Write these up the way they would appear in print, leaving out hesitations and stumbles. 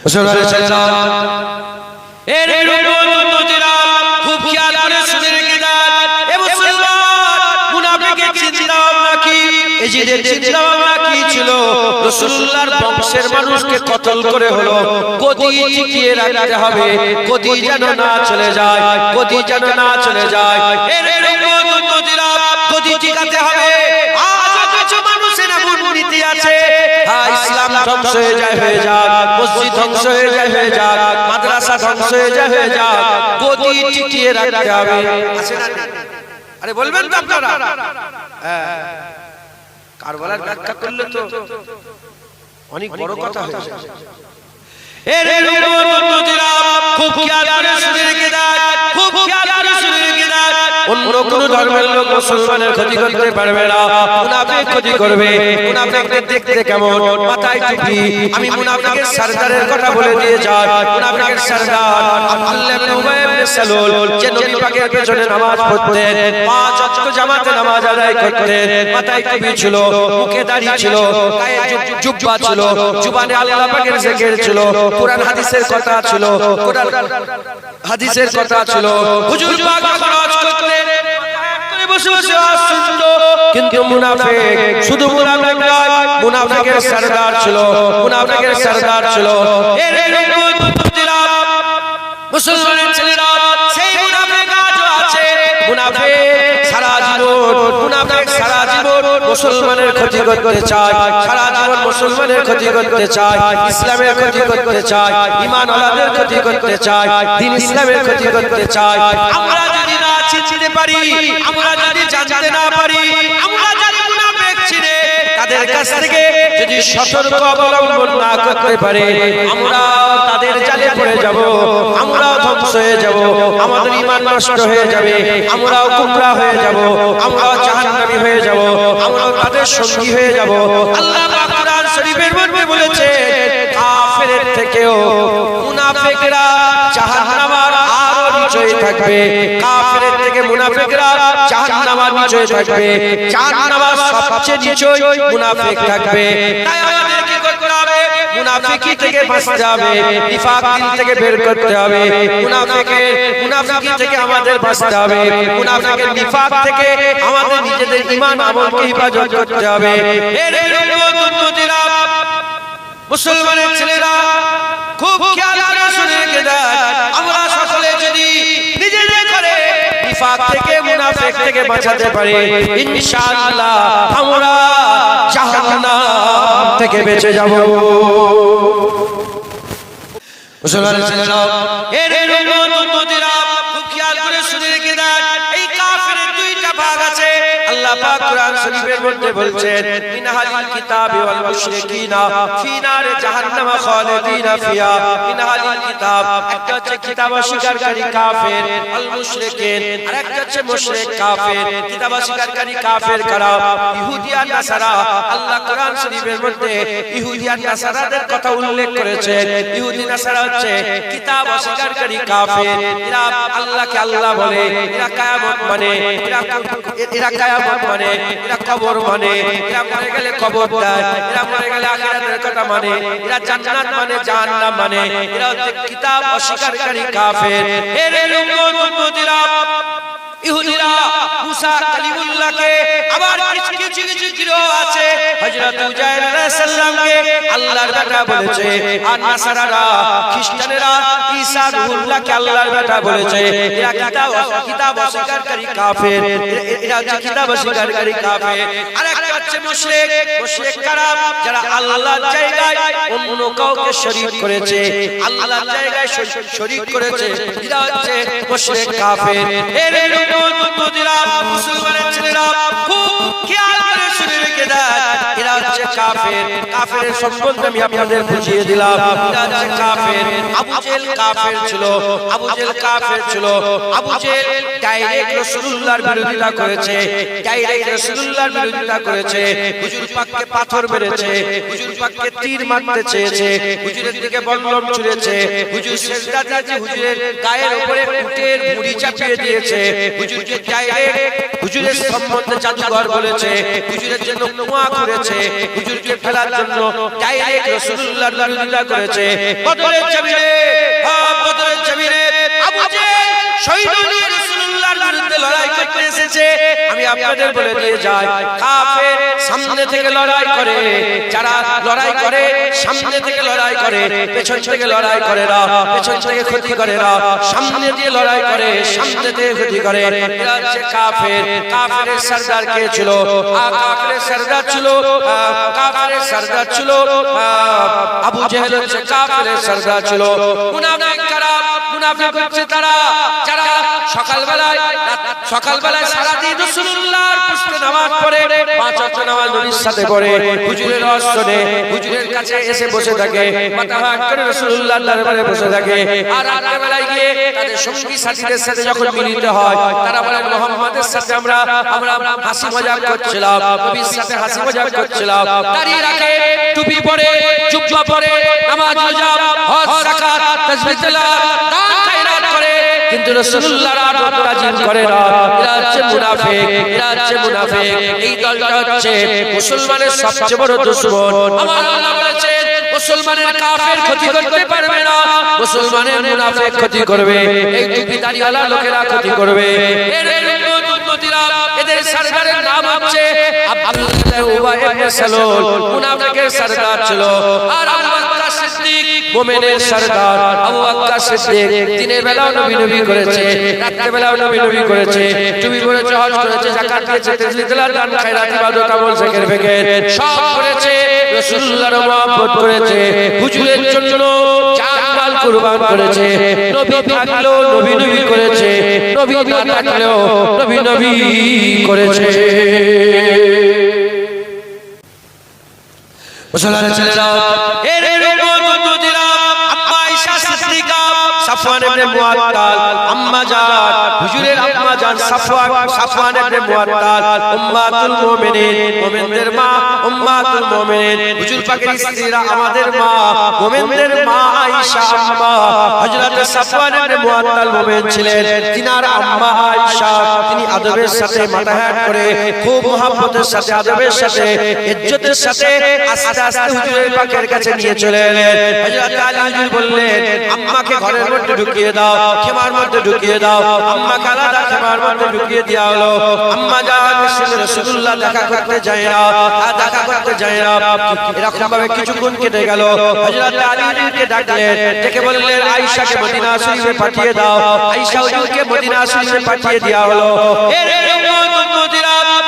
মুসলমানের ছেলেরা এর রূপবতীরা খুব খেয়াল করে শুনে রেখে দেন। এ মুসলমান, মুনাফিকের চিন্তা ভাবনা কি, এজিদের চিন্তা ভাবনা কি ছিল? রাসূলুল্লাহর বংশের মানুষকে কতল করে হলো, গদি টিকিয়ে রাখতে হবে, গদি যেন না চলে যায়, গদি যেন না চলে যায়। এর রূপবতীরা গদি টিকাতে হবে। আজ কিছু মানুষের এমন নীতি আছে, হ্যাঁ ইসলাম ধ্বংস হয়ে যায়, হয়ে যাক, মসজিদ ধ্বংস হয়ে যায়, হয়ে যাক, মাদ্রাসা ধ্বংস হয়ে যায়, হয়ে যাক, গদি টিকিয়ে রাখতে হবে। আছে না? আরে বলবেন তো আপনারা? হ্যাঁ, কারবালার ব্যাখ্যা করলে তো অনেক বড় কথা হয়ে যায়। এর রূপবতীরা খুব খেয়াল করে শুনে রেখে দেন, খুব খেয়াল করে শুনে রেখে দেন। অন্য কোন ধর্মের লোক মুসলমানের ক্ষতি করতে পারবে না, মুনাফিক ক্ষতি করবে। মুনাফিকদের দেখতে কেমন? মাথায় টুপি। আমি মুনাফিকের সরদারের কথা বলে দিয়ে যাই। মুনাফিকের সরদার আব্দুল্লাহ ইবনে উবাই ইবনে সালুল, যে নবী পাকের পেছনে নামাজ পড়তেন, পাঁচ ওয়াক্ত জামাতে নামাজ আদায় করতেন, মাথায় টুপি ছিল, মুখে দাড়ি ছিল, গায়ে জুব্বা ছিল, জুবানে আল্লাহ পাকের জিকির ছিল, কোরআন হাদিসের কথা ছিল, কোরআন হাদিসের কথা ছিল। হুজুর পাক খরচ করতেন, বসে বসে শুনতো। কিন্তু মুনাফিক, শুধু মুনাফিক নয়, মুনাফিকের সরদার ছিল, মুনাফিকের সরদার ছিল। এর রূপবতীরা মুসলমানের ছেলেরা সেই মুনাফিক আজও আছে। মুনাফিক সারা জীবন, মুনাফিক সারা জীবন মুসলমানের ক্ষতি করতে চায়, সারা জীবন মুসলমানের ক্ষতি করতে চায়, ইসলামের ক্ষতি করতে চায়, ঈমান ওয়ালাদের ক্ষতি করতে চায়, দ্বীন ইসলামের ক্ষতি করতে চায়। আমরা যদি না চিনতে পারি, আমরা যদি জানতে না পারি, আমরা যদি মুনাফিক চিনে তাদের কাছ থেকে যদি সতর্ক অবলম্বন না করতে পারি, আমরা তাদের জালে পড়ে যাব, আমরাও ধ্বংস হয়ে যাব, আমাদের ঈমান নষ্ট হয়ে যাবে, আমরাও গুমরাহ হয়ে যাব, আমরাও জাহান্নামী হয়ে যাব, আমরাও তাদের সঙ্গী হয়ে যাব। আল্লাহ পাক কোরআন শরীফের মধ্যে বলেছে, কাফেরের থেকেও মুনাফিকরা জাহান্নামের আরো নিচে থাকবে। কাফেরের থেকে মুনাফিকরা জাহান্নামের নিচে থাকবে, জাহান্নামের সবচেয়ে নিচে মুনাফিক থাকবে। তাই আমাদের কি করতে হবে? মুনাফিকি থেকে বাঁচতে হবে, নিফাক দিল থেকে বের করতে হবে। মুনাফিকি থেকে আমাদের বাঁচতে হবে, মুনাফিকের নিফাক থেকে আমাদের নিজেদের ঈমান আমলকে হেফাজত করতে হবে। এর রূপবতীরা মুসলমানের ছেলেরা খুব খেয়াল করে শুনে রেখে দেন। আমরা সকলে যদি নিজেদের করে নিফাক থেকে, মুনাফিক থেকে বাঁচাতে পারি, ইনশাআল্লাহ আমরা জাহান্নাম থেকে বেঁচে যাব। মুসলমানের ছেলেরা এর রূপবতীরা খুব খেয়াল করে শুনে রেখে দেন। এই কাফেরের দুইটা ভাগ আছে। আল্লাহ পাক কোরআন শরীফের মধ্যে বলছেন, মিনাল কিতাবি ওয়াল মুশরিকিনা ফি নারে জাহান্নাম খালিদিনা ফিহা। মিনাল কিতাব একটা হচ্ছে কিতাব অস্বীকারী কাফের, আল মুশরিকিন আরেকটা হচ্ছে মুশরিক কাফের। কিতাব অস্বীকারী কাফের কারা? ইহুদি আর নাসারা। আল্লাহ কোরআন শরীফের মধ্যে ইহুদি আর নাসারাদের কথা উল্লেখ করেছেন। ইহুদি নাসারা হচ্ছে কিতাব অস্বীকারী কাফের। এরা আল্লাহকে আল্লাহ বলে, এরা কিয়ামত মানে, এরা কিয়ামত মানে, এরা কবর মানে, এরা মরে গেলে কবর দেয়, এরা মরে গেলে আখিরাতের কথা মানে, এরা জান্নাত মানে, জাহান্নাম মানে। এরা হচ্ছে কিতাব অস্বীকারী কাফের। এর রূপবতীরা ইহুদিরা মুসা কালিমুল্লাহকে, আবার কিছু কিছু গিরো আছে হযরত উজাইর আলাইহিস সালামকে আল্লাহর বেটা বলেছে। আর নাসারারা, খ্রিস্টানেরা ঈসা রূহুল্লাহকে আল্লাহর বেটা বলেছে। এরা কিতাব অস্বীকারী কাফের, এরা হচ্ছে কিতাব অস্বীকারী কাফের। আরেকটা হচ্ছে মুশরিক। মুশরিক কারা? যারা আল্লাহর জায়গায় অন্য কাউকে শরীক করেছে, আল্লাহর জায়গায় শরীক করেছে, এরা হচ্ছে মুশরিক কাফের। এর রূপবতীরা মুসলমানের ছেলেরা খুব খেয়াল করে শুনে রেখে দেন। এরা হচ্ছে কাফের। কাফেরের সম্বন্ধে আমি আপনাদের বুঝিয়ে দিলাম। এরা হচ্ছে কাফের। আবু জেহেল কাফের ছিল, আবু জেহেল কাফের ছিল। আবু জেহেল ডাইরেক্ট রাসূলুল্লাহর বিরোধিতা করেছে, ডাইরেক্ট রাসূলুল্লাহর বিরোধিতা করেছে। হুজুর পাককে পাথর মেরেছে, হুজুর পাককে তীর মারতে চেয়েছে, হুজুরের দিকে বল্লম ছুঁড়েছে, হুজুর সিজদা দিয়েছে, হুজুরের গায়ের উপরে উটের মুড়ি চাপিয়ে দিয়েছে, হুজুরকে ডাইরেক্ট হুজুরের সম্বন্ধে জাদুঘর বলেছে, হুজুরের জন্য কুয়া করেছে, হুজুরকে ফেলার জন্য ডাইরেক্ট রাসূলুল্লাহর বিরোধিতা করেছে। বদরের জমিনে, বদরের জমিনে আবু জেহেল শহীদ হয়ে রাসূলুল্লাহর বিরুদ্ধে লড়াই করতে এসেছে। আমি আপনাদের বলে দিয়ে যাই, কাফের সামনে থেকে লড়াই করে, যারা লড়াই করে সামনে থেকে লড়াই করে, পেছন থেকে লড়াই করে না, পেছন থেকে ক্ষতি করে না, সামনে দিয়ে লড়াই করে, সামনে থেকে ক্ষতি করে। এরা হচ্ছে কাফের। কাফেরের সরদার কে ছিল? কাফেরের সরদার ছিল, কাফেরের সরদার ছিল আবু জেহেল, হচ্ছে কাফেরের সরদার ছিল। মুনাফিক কারা? মুনাফিক হচ্ছে তারা যারা সকালবেলায় সারাদিন রাসূলুল্লাহর পুষ্পে নামাজ পড়ে, 5 ওয়াক্ত নামাজ নবীর সাথে পড়ে, হুজুরের ওয়াজ শুনে, হুজুরের কাছে এসে বসে থাকে, মাথা হাত করে রাসূলুল্লাহর দরবারে বসে থাকে। আর রাতের বেলায় গিয়ে তাদের সঙ্গী সাথীদের সাথে যখন মিলিত হয়, তারা বলেন মুহাম্মাদের সাথে আমরা হাসি মজাক করছিলাম, নবীর সাথে হাসি মজাক করছিলাম। দাঁড়িয়ে রাখে, টুপি পরে, জুব্বা পরে, নামাজ রোজা হজ যাকাত তাসবিহ তেলাওয়াত দান খায়রাত করে, কিন্তু রাসূলুল্লাহর আদব তাজিম করে না। এরা হচ্ছে মুনাফিক, এরা হচ্ছে মুনাফিক। এই দলটা হচ্ছে মুসলমানের সবচেয়ে বড় দুশমন। আমার আল্লাহ বলেছেন মুসলমানের কাফের ক্ষতি করতে পারবে না, মুসলমানের মুনাফিক ক্ষতি করবে, এই টুপিদারিওয়ালা লোকেরা ক্ষতি করবে। এদের সরদারের নাম হচ্ছে আব্দুল্লাহ উবাই ইবনে সালুল, মুনাফিকের সরদার ছিল। আর আবু বকর সিদ্দিক মুমিনের সরদার। আবু বকর সিদ্দিক দিনের বেলাও নবী করেছে, রাতের বেলাও নবী করেছে, টুপি পরেছে, হজ করেছে, যাকাত দিয়েছে, তাসবিহ তেলাওয়াত দান খায়রাত ইবাদত আমল জিকির ফিকির সব করেছে, রাসূলুল্লাহর মহব্বত করেছে, হুজুরের জন্য জান মাল কুরবান করেছে। নবী থাকলেও নবী করেছে, নবী না থাকলেও নবী করেছে। মুসলমানের ছেলেরা, এর সাফওয়ান ইবনে মুআত্তাল, আম্মা জান, হুজুরের আম্মা জান সাফওয়ান ইবনে মুআত্তাল, উম্মাতুল মুমিনিন, মুমিনদের মা, উম্মাতুল মুমিনিন, হুজুর পাকের স্ত্রীরা আমাদের মা, মুমিনদের মা আয়েশা আম্মা। হযরত সাফওয়ান ইবনে মুআত্তাল মুমিন ছিলেন, তিনার আম্মা আয়েশা, তিনি আদবের সাথে মাথা হেঁট করে, খুব মহব্বতের সাথে, আদবের সাথে, ইজ্জতের সাথে আস্তে আস্তে হুজুরের পাকের কাছে নিয়ে চলে এলেন। হযরত আলী হুজুর বললেন, আম্মাকে ঘরের মধ্যে ঢুকিয়ে দাও, খেমার মধ্যে ঢুকিয়ে দাও। আম্মা কালাদা খেমার মধ্যে ঢুকিয়ে দেওয়া হলো। আম্মা জান রাসূলুল্লাহ দেখা করতে যায় না, দেখা করতে যায় না। এরকম ভাবে কিছুক্ষণ কেটে গেল। হযরত আলী হুজুরকে ডাকলেন, ডেকে বললেন আয়েশাকে মদিনা শরীফে পাঠিয়ে দাও। আয়েশা হুজুরকে মদিনা শরীফে পাঠিয়ে দেওয়া হলো।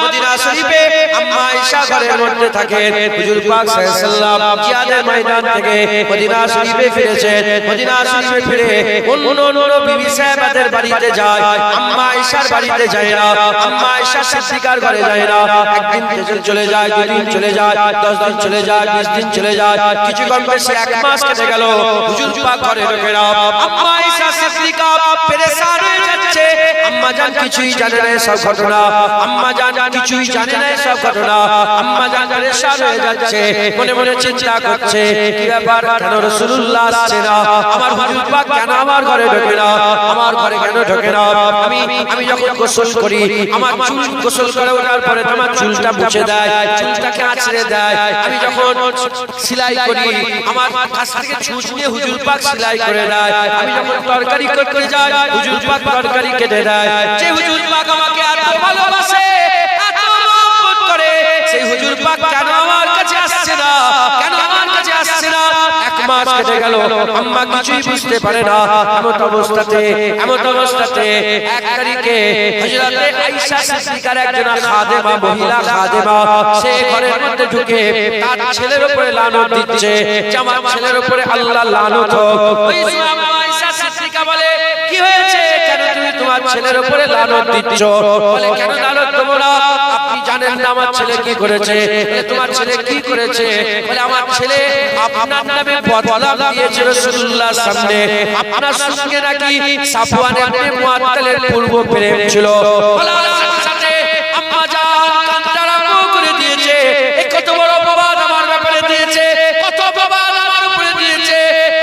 মদিনা শরীফে আম্মা আয়েশা ঘরের মধ্যে থাকেন। হুজুর পাক সাল্লাল্লাহু আলাইহি ওয়াসাল্লাম জিহাদের ময়দান থেকে মদিনা শরীফে ফিরেছেন। মদিনা শরীফে ফিরে অন্য বিবি সাহেবাদের বাড়িতে যায়, আম্মা আয়েশার বাড়িতে যায় না, আম্মা আয়েশা সিদ্দিকার ঘরে যায় না। একদিন চলে যায়, দুদিন চলে যায়, 10 দিন চলে যায়, 20 দিন চলে যায়, কিছু কম বেশি 1 মাস কেটে গেল। হুজুর পাক ঘরে ঢোকে না। আম্মা আয়েশা সিদ্দিকা পেরেশান হয়ে যাচ্ছে। আম্মা জান কিছুই জানে না সব ঘটনা, আম্মা জান কিছুই জানে না সব ঘটনা। আম্মা জান পেরেশান হয়ে যাচ্ছে, মনে মনে চিন্তা করছে কি ব্যাপার, কেন রাসূলুল্লাহ আসছে না, আমার হুজুর পাক কেন আমার ঘরে ঢোকে না, আমার ঘরে কেন ঢোকে না। আমি যখন গোসল করি, আমার চুল গোসল করে ওঠার পরে আমার চুলটা মুছে দেয়, চুলটাকে আঁচড়ে দেয়। আমি যখন সেলাই করি, আমার কাছ থেকে ছুঁচ নিয়ে হুজুর পাক সেলাই করে দেয়। আমি যখন তরকারি করতে যাই, হুজুর পাক তরকারি কেটে দেয়। যে হুজুর পাক আমাকে এত ভালোবাসে, এত মহব্বত করে, সেই হুজুর পাক কেন আমার কাছে আসছে না, কেন আমার কাছে আসছে না। 1 মাস কেটে গেল, আম্মা কিছুই বুঝতে পারে না। এমন অবস্থাতে 1 তারিখে হযরতে আয়েশা সিদ্দিকার একজন খাদেমা, মহিলা খাদেমা, সে ঘরের মধ্যে ঢুকে তার ছেলের উপরে লানত দিচ্ছে, আমার ছেলের উপরে আল্লাহ লানত হোক। ওই সময় আয়েশা সিদ্দিকা বলে, কি হয়েছে, কেন তুমি তোমার ছেলের উপরে লানত দিচ্ছ? বলে, কেন লানত দেব না, আপনি জানেন না আমার ছেলে কি করেছে? বলে, তোমার ছেলে কি করেছে? বলে, আমার ছেলে আপনার নামে বদনাম দিয়েছে রাসূলুল্লাহর সামনে, আপনার সঙ্গে নাকি সাফওয়ান ইবনে মুআত্তালের পূর্ব প্রেম ছিল। বলার সাথে আম্মা জান কান্না আরম্ভ করে দিয়েছে, এই কত বড় অপবাদ আমার ব্যাপারে দিয়েছে, কত অপবাদ আমার উপরে দিয়েছে।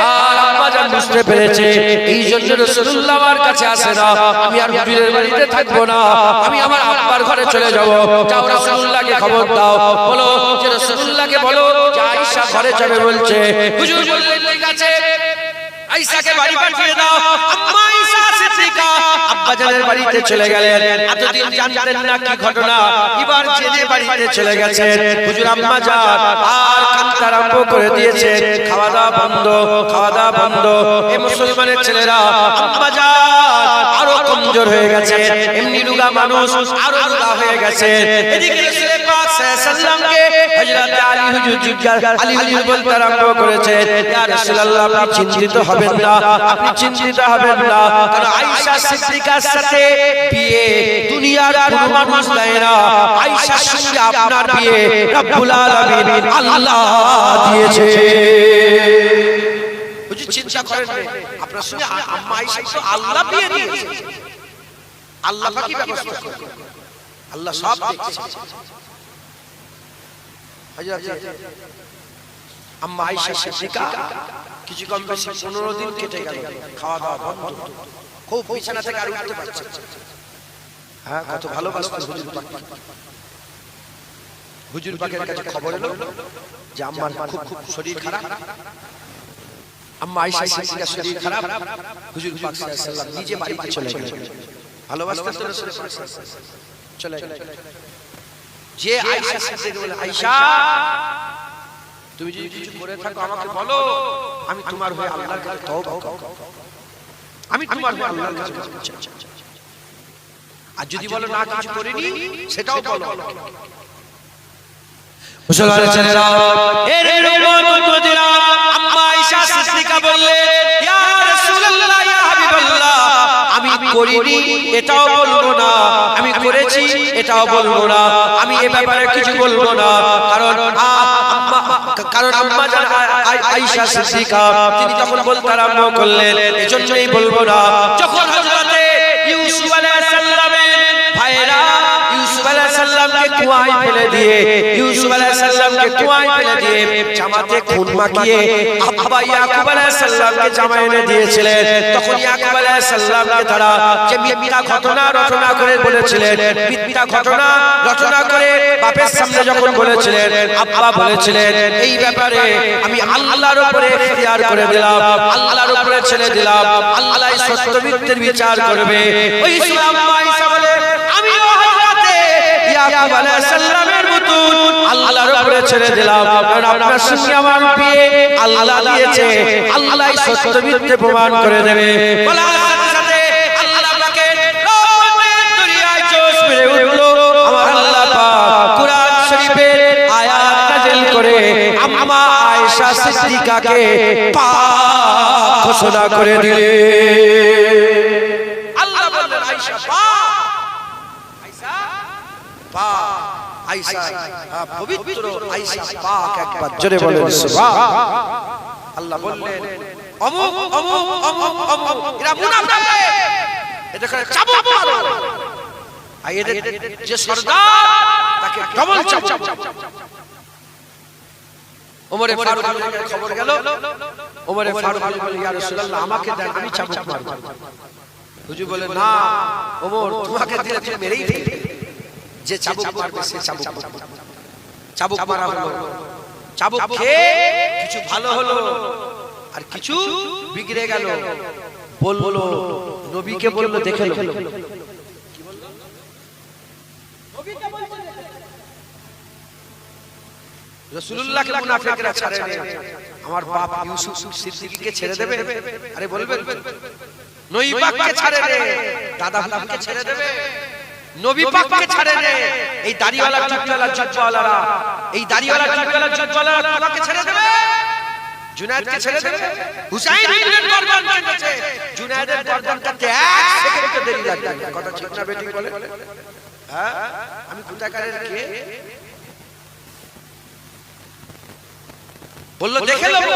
আর আম্মা জান বুঝতে বুঝতে পেরেছে, এই জন্য রাসূলুল্লাহ আমার কাছে আসে না। আমি আর হুজুরের বাড়িতে থাকবো না, আমি আমার আব্বার ঘরে চলে যাব। যাও রাসূলুল্লাহকে খবর দাও, বলো যে রাসূলুল্লাহকে বলো যে আয়েশা ঘরে যাবে বলছে। হুজুর বললেন ঠিক আছে, আয়েশাকে বাড়ি পাঠিয়ে দাও। আম্মা আয়েশা সিদ্দিকা আব্বাজানের বাড়িতে চলে গেলেন। এতদিন জানতেন না কি ঘটনা, এবার জেনে বাড়িতে চলে গেছেন। হুজুর আম্মা জান আর কাঁদতে আরম্ভ করে দিয়েছেন। খাওয়া দাওয়া বন্ধ, খাওয়া দাওয়া বন্ধ। এই মুসলমানের ছেলেরা আম্মা জান আরো কমজোর হয়ে গেছে, এমনি রোগা মানুষ আরো রোগা হয়ে গেছে। এদিকে রাসূল পাক সাল্লাল্লাহু আলাইহি ওয়াসাল্লামকে হযরত আলী হুজুর জিজ্ঞাসা, আলী হুজুর বলতে আরম্ভ করেছেন, ইয়া রাসূলুল্লাহ আপনি চিন্তিত হবেন না, আপনি চিন্তিত হবেন না, কারণ আয়েশা সিদ্দিকার সাথে বিয়ে দুনিয়ার কোনো মানুষ দেয় না। আয়েশার সঙ্গে আপনার বিয়ে রব্বুল আলামিন আল্লাহ দিয়েছে। হুজুর চিন্তা করেন না, আপনার সঙ্গে আম্মা আয়েশা তো আল্লাহ বিয়ে দিয়েছে, আল্লাহ পাকি ব্যবস্থা করে, আল্লাহ সব দেখছে। হযরত আম্মা আয়েশা সিদ্দিকা কিছু কম বেশি 15 দিন কেটে গেল, খাওয়া দাওয়া বন্ধ, খুব বিছানা থেকে আর উঠতে পারছে না। হ্যাঁ, কত ভালোবাসতেন হুজুর পাক। হুজুর পাকের কাছে খবর এলো যে আম্মার খুব শরীর খারাপ, আম্মা আয়েশা সিদ্দিকার শরীর খারাপ। হুজুর পাক সাল্লাল্লাহু আলাইহি ওয়াসাল্লাম নিজে বাড়িতে চলে গেলেন। ভালোবাসতেন তো রাসূল পাক চলে গেলেন। যে আয়েশা সিদ্দিকা বলে, আয়েশা তুমি যদি কিছু করে থাকো আমাকে বলো, আমি তোমার হয়ে আল্লাহর কাছে তওবা করব, আমি তোমার হয়ে আল্লাহর কাছে চাই। আর যদি বলো না কিছু করিনি সেটাও বলো। মুসলমানের ছেলেরা, এর রূপবতীরা আম্মা আয়েশা সিদ্দিকা বললেন, ইয়া রাসূলুল্লাহ ইয়া হাবিবাল্লাহ, আমি করিনি এটাও বলবো না, আমি করেছি এটাও বলবো না, আমি এ ব্যাপারে কিছু বলবো না, কারণ আম্মা জান আয়েশা সিদ্দিকা তিনি যখন বলতে আরম্ভ করলেন এজন্যই বলবো না। যখন হযরতে ইউসুফ আলাইহিস সালামের ভাইরা ইউসুফ আলাইহিস সালামকে কুয়ায় ফেলে দিয়ে, ইউসুফ আলাইহিস সালামকে কুয়ায় ফেলে দিয়ে জামাতে খুন মাখিয়ে আব্বা ইয়াকুব আলাইহিস সালামকে জামা এনে দিয়েছিলেন, তখন ইয়াকুব আলাইহিস সালামকে তারা যে মিথ্যা ঘটনা রচনা করে বলেছিলেন, মিথ্যা ঘটনা রচনা করে বাপের সামনে যখন বলেছিলেন, আব্বা বলেছিলেন এই ব্যাপারে আমি আল্লাহর উপরে ইখতিয়ার করে দিলাম, আল্লাহর উপরে ছেড়ে দিলাম, আল্লাহই সত্য মিথ্যার বিচার করবে। ওই আম্মা আয়েশা বলে, আমি হযরতে ইয়াকুব আলাইহিস সালামের মতো আল্লাহর উপরে ছেড়ে দিলাম, কারণ আপনার সঙ্গে আমার বিয়ে আল্লাহ দিয়েছে, আল্লাহই সত্য মিথ্যা প্রমাণ করে দেবে। বলার সাথে সাথে আল্লাহ পাকের রহমতের দরিয়ায় জোশ মেরে উঠলো। আমার আল্লাহ পাক কুরআন শরীফের আয়াত নাযিল করে আম্মা আয়েশা সিদ্দিকাকে পাক ঘোষণা করে দিলেন। আল্লাহ বললেন, আয়েশা পাক, আয়েশা পাক, আয়েশা পবিত্র, আয়েশা পাক। একবার জোরে বলেন সুবহান। আল্লাহ বললেন, অমুক অমুক অমুক অমুক এরা মুনাফিক, এটা করে চাবুক মারো, আর এদের যে সরদার তাকে ডবল চাবুক। ওমরে ফারুক এর খবর গেল, ওমরে ফারুক বলে, ইয়া রাসূলুল্লাহ আমাকে দেন, আমি চাবুক মারব। হুজুর বলে, না ওমর, তোমাকে দিলে তুমি মেরেই ফেলবে, যে চাবুক মারবে সে চাবুক মারবে। চাবুক মারা হলো, চাবুক খেয়ে কিছু ভালো হলো আর কিছু বিগড়ে গেল। বললো নবীকে বললো, দেখে লো, কি বললো নবীকে বলছে, রাসূলুল্লাহকে মুনাফিকরা ছাড়ে না, আমার বাপ ইউসুফ সিদ্দিকীকে ছেড়ে দেবে? আরে বলবেন নবী পাককে ছাড়ে না, দাদা পাককে ছেড়ে দেবে? নবী পাককে ছাড়ে না, এই দাড়িওয়ালা চুটওয়ালা জুব্বাওয়ালারা, এই দাড়িওয়ালা চুটওয়ালা জুব্বাওয়ালারা তোমাকে ছেড়ে দেবে? জুনায়েদকে ছেড়ে দেবে? হুসাইন ইবনে গর্দান কেটেছে, জুনায়েদের গর্দান কাটতে 1 সেকেন্ড দেরি লাগবে না। কথা ঠিক না বেটি বলে? হ্যাঁ, আমি কোথাকারের কে বললো, দেখে নেব।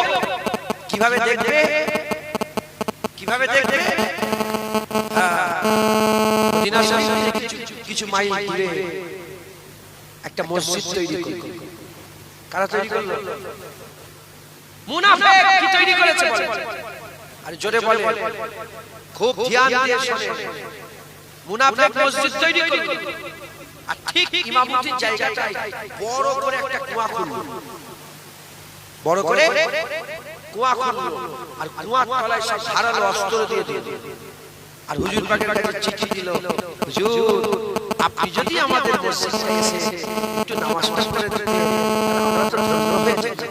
কিভাবে দেখবে, কিভাবে দেখবে? মদিনা শরীফে কিছু মাইল দূরে একটা মসজিদ তৈরি করল। কারা তৈরি করলো? মুনাফিক কি তৈরি করেছে বলে? আর জোরে বলে খুব ধ্যান দিয়ে শুনে মুনাফিক মসজিদ তৈরি করলো আর ঠিক ইমামতির জায়গাটায় বড় করে একটা কুয়া খুললো, বড় করে কুয়া খুললো আর কুয়ার তলায় সব ধারালো অস্ত্র দিয়ে দিল আর হুজুর পাকের কাছে চিঠি দিল, হুজুর আপনি যদি আমাদের মসজিদে এসে একটু নামাজটা পড়ে দিতেন আমরা তো ধন্য হয়ে যেতাম।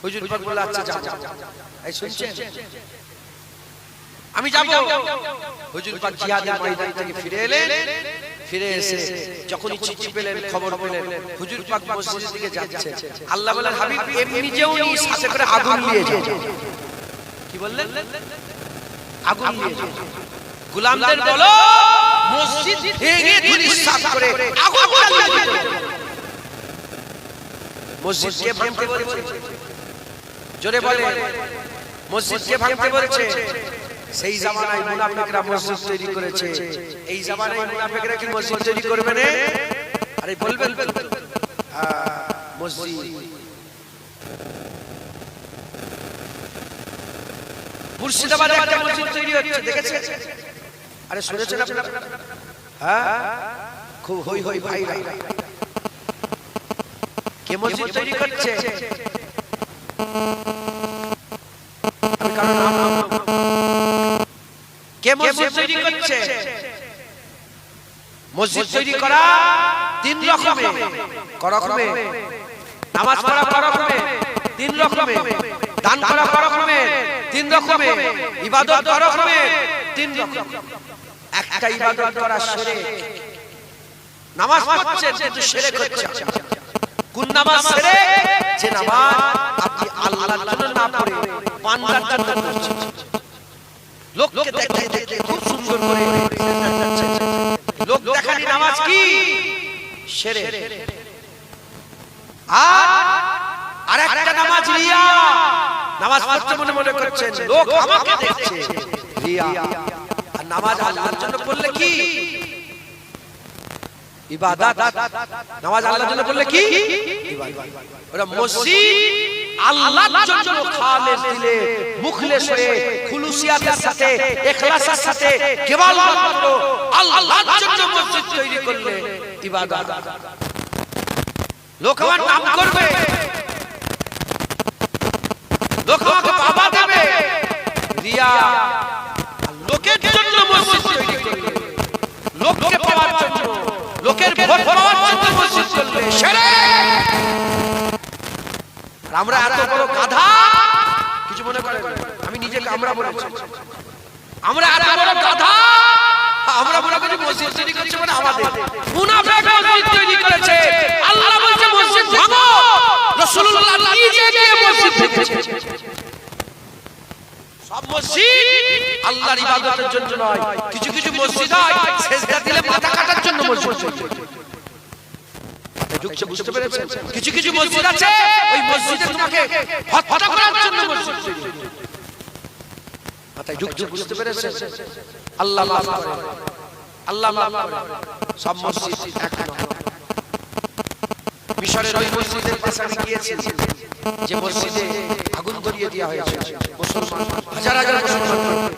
হুজুর পাক বলল আচ্ছা যাও, এই শুনছেন আমি যাব। হুজুর পাক জিহাদের ময়দান থেকে ফিরে এলেন, ফিরে এসে যখনই চিঠি পেলেন খবর পেলেন হুজুর পাক মসজিদের দিকে যাচ্ছে, আল্লাহ বলেন হাবিব এমনি যেও নি সাথে করে আগুন নিয়ে যাও। কি বললেন? আগুন নিয়ে যাও। গোলামদের বলো মসজিদ ভেঙে ধূলিসাৎ করে আগুন জ্বালিয়ে দাও। মসজিদকে ভাঙতে বলছে, জোরে বলে মসজিদকে ভাঙতে বলছে। সেই জামানায় মুনাফিকরা মসজিদ তৈরি করেছে, এই জামানায় মুনাফিকরা কি মসজিদ তৈরি করবে না? আরে বলবেন মসজিদ মুর্শিদাবাদে একটা মসজিদ তৈরি হচ্ছে দেখেছেন? আরে শুনেছেন আপনারা? হ্যাঁ খুব হই হই ভাইরা কে মসজিদ তৈরি করছে? আমি কারো নাম কে মসজিদ তৈরি করছে? মসজিদ তৈরি করা তিন রকমের, করকমে নামাজ পড়া করকমে তিন রকমের, দান করা করকমে তিন রকমের, ইবাদত করকমে তিন রকম। একটা ইবাদত করা শিরক, নামাজ পড়ছেন কিন্তু শিরক হচ্ছে। কোন নামাজ শিরক? যে নামাজ আপনি আল্লাহর জন্য না পড়ে পান্ডার জন্য পড়ছেন, লোককে দেখে দেখে খুব সুন্দর করে লোক দেখানি নামাজ কি? শিরক। আর একটা নামাজ রিয়া, নামাজ পড়তে মনে মনে করছেন লোক আমাকে দেখছে, রিয়া। আর নামাজ আল্লাহর জন্য পড়লে কি? ইবাদত। নামাজ আল্লাহর জন্য পড়লে কি? ইবাদত। ওরা মসজিদ আল্লাহর জন্য খালেস দিলে মুখলেস হয়ে খুলুসিয়াতের সাথে ইখলাসের সাথে কেবল মাত্র আল্লাহর জন্য মসজিদ তৈরি করলে ইবাদত। লোক আমার নাম করবে, লোক আমাকে বাবা দেবে, রিয়া। লোকের জন্য মসজিদ তৈরি করলে, লোককে পাওয়ার জন্য, লোকের ভোট পাওয়ার জন্য মসজিদ করলে শিরক। আর আমরা এত বড় গাধা, কিছু মনে করেন আমি নিজেকে আমরা বলেছি, আমরা এত বড় গাধা, আমরা মনে করি মসজিদ তৈরি করছে মানে আমাদের। মুনাফিক মসজিদ তৈরি করেছে, আল্লাহ বলছে মসজিদ ভাঙো, রাসূলুল্লাহ নিজে গিয়ে মসজিদ ভেঙেছে। সব মসজিদ আল্লাহর ইবাদতের জন্য নয়, কিছু কিছু মসজিদ হয় সিজদা দিলে মাথা কাটার জন্য মসজিদ। ঢুকছে, বুঝতে পেরেছেন? কিছু কিছু মসজিদ আছে ওই মসজিদে তোমাকে হত্যা করার জন্য মসজিদ তৈরি। মাথায় ঢুকছে, বুঝতে পেরেছেন? আল্লাহ মাফ করে, আল্লাহ মাফ করে। সব মসজিদ এক নয়। মিশরের ওই মসজিদের পাশে আমি গিয়েছি, যে মসজিদে আগুন ধরিয়ে দেওয়া হয়েছে, মুসলমান হাজার হাজার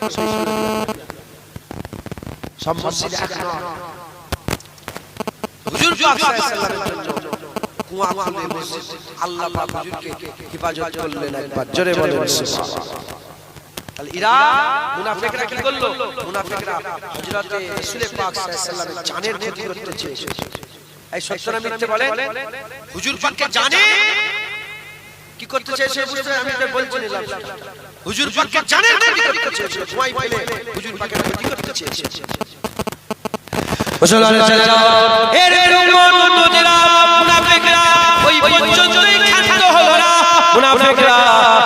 মুসলমান, সব মসজিদ এক নয়। হুজুর পাক সাল্লাল্লাহু আলাইহি ওয়াসাল্লামের জন্য কুয়া খুলে মসজিদ আল্লাহ পাক হুজুরকে হেফাজত করলেন। একবার জোরে বলেন সুবহানাল্লাহ। তাহলে এরা মুনাফিকরা কি করলো? মুনাফিকরা হযরতে রাসূল পাক সাল্লাল্লাহু আলাইহি ওয়াসাল্লামের জানের ক্ষতি করতে চেয়েছে। এই সত্য না মিথ্যে বলেন? হুজুর পাককে জানে কি করতে চেয়েছে বুঝতে আমি তো বলছি না। হুজুর পাককে জানের ক্ষতি করতে চেয়েছে, ভয় পেলে হুজুর পাকের ক্ষতি করতে চেয়েছে। মুসলমান ছেলেরা, এর উম্মতেরা, মুনাফিকরা ওই পর্যন্তই ক্ষান্ত হলো না। মুনাফিকরা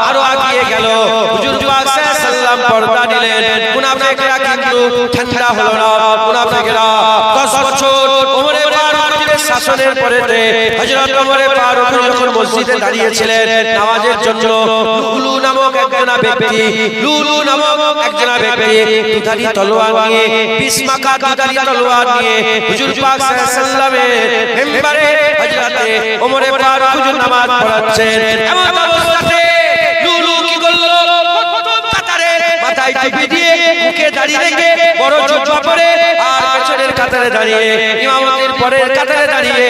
আরো আগিয়ে গেল। হুজুর পাক সাল্লাল্লাহু আলাইহি ওয়াসাল্লাম পর্দা নিলেন। মুনাফিকরা কিন্তু ঠান্ডা হলো না। মুনাফিকরা 10 বছর ওমরে ফারুকের শাসনের পরেতে হযরত ওমরে ফারুক যখন মসজিদে দাঁড়িয়েছিলেন নামাজের জন্য, লুলু নামক একজন ব্যক্তি, লুলু নামক একজন ব্যক্তি দুধারি তলোয়ার নিয়ে, বিসমাকা দুধারি তলোয়ার নিয়ে হুজুর পাক সাল্লাল্লাহু আলাইহি ওয়াসাল্লামের মিম্বারে হযরতে ওমরে ফারুক হুজুর নামাজ পড়াচ্ছেন। এমন অবস্থাতে লুলু কি করলো? প্রথম কাতারে জুব্বা পরে আর পেছনের কাতারে দাঁড়িয়ে ইমামতের পরের কাতারে দাঁড়িয়ে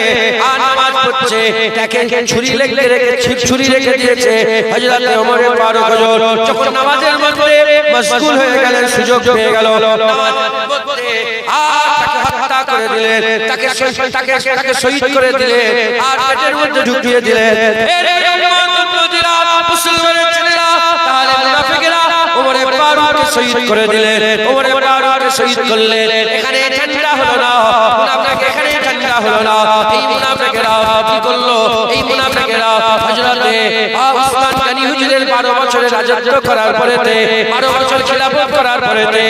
আর নামাজ পড়ছে তাকে ছুরি রেখে দিয়েছে হযরত ওমর ফারুক হুজুর যখন নামাজের মধ্যে মশগুল হয়ে গেলেন সুযোগ পেয়ে গেল নামাজের মধ্যে আর তাকে হত্যা করে দিলেন তাকে শহীদ করে দিলেন আর পেটের মধ্যে ঢুকিয়ে দিলেন মুসলমানের ছেলেরা তাহলে মুনাফিকরা ওমর ফারুককে শহীদ করে দিলেন ওমর ফারুককে শহীদ করলেন এখানে ঠান্ডা হলো না মুনাফিক এখানে ঠান্ডা হলো না এই মুনাফিকরা কি করলো এই মুনাফিকরা হযরতে ওসমান গনি হুজুরের 12 বছরের রাজত্ব করার পরেতে 12 বছর খিলাফত করার পরেতে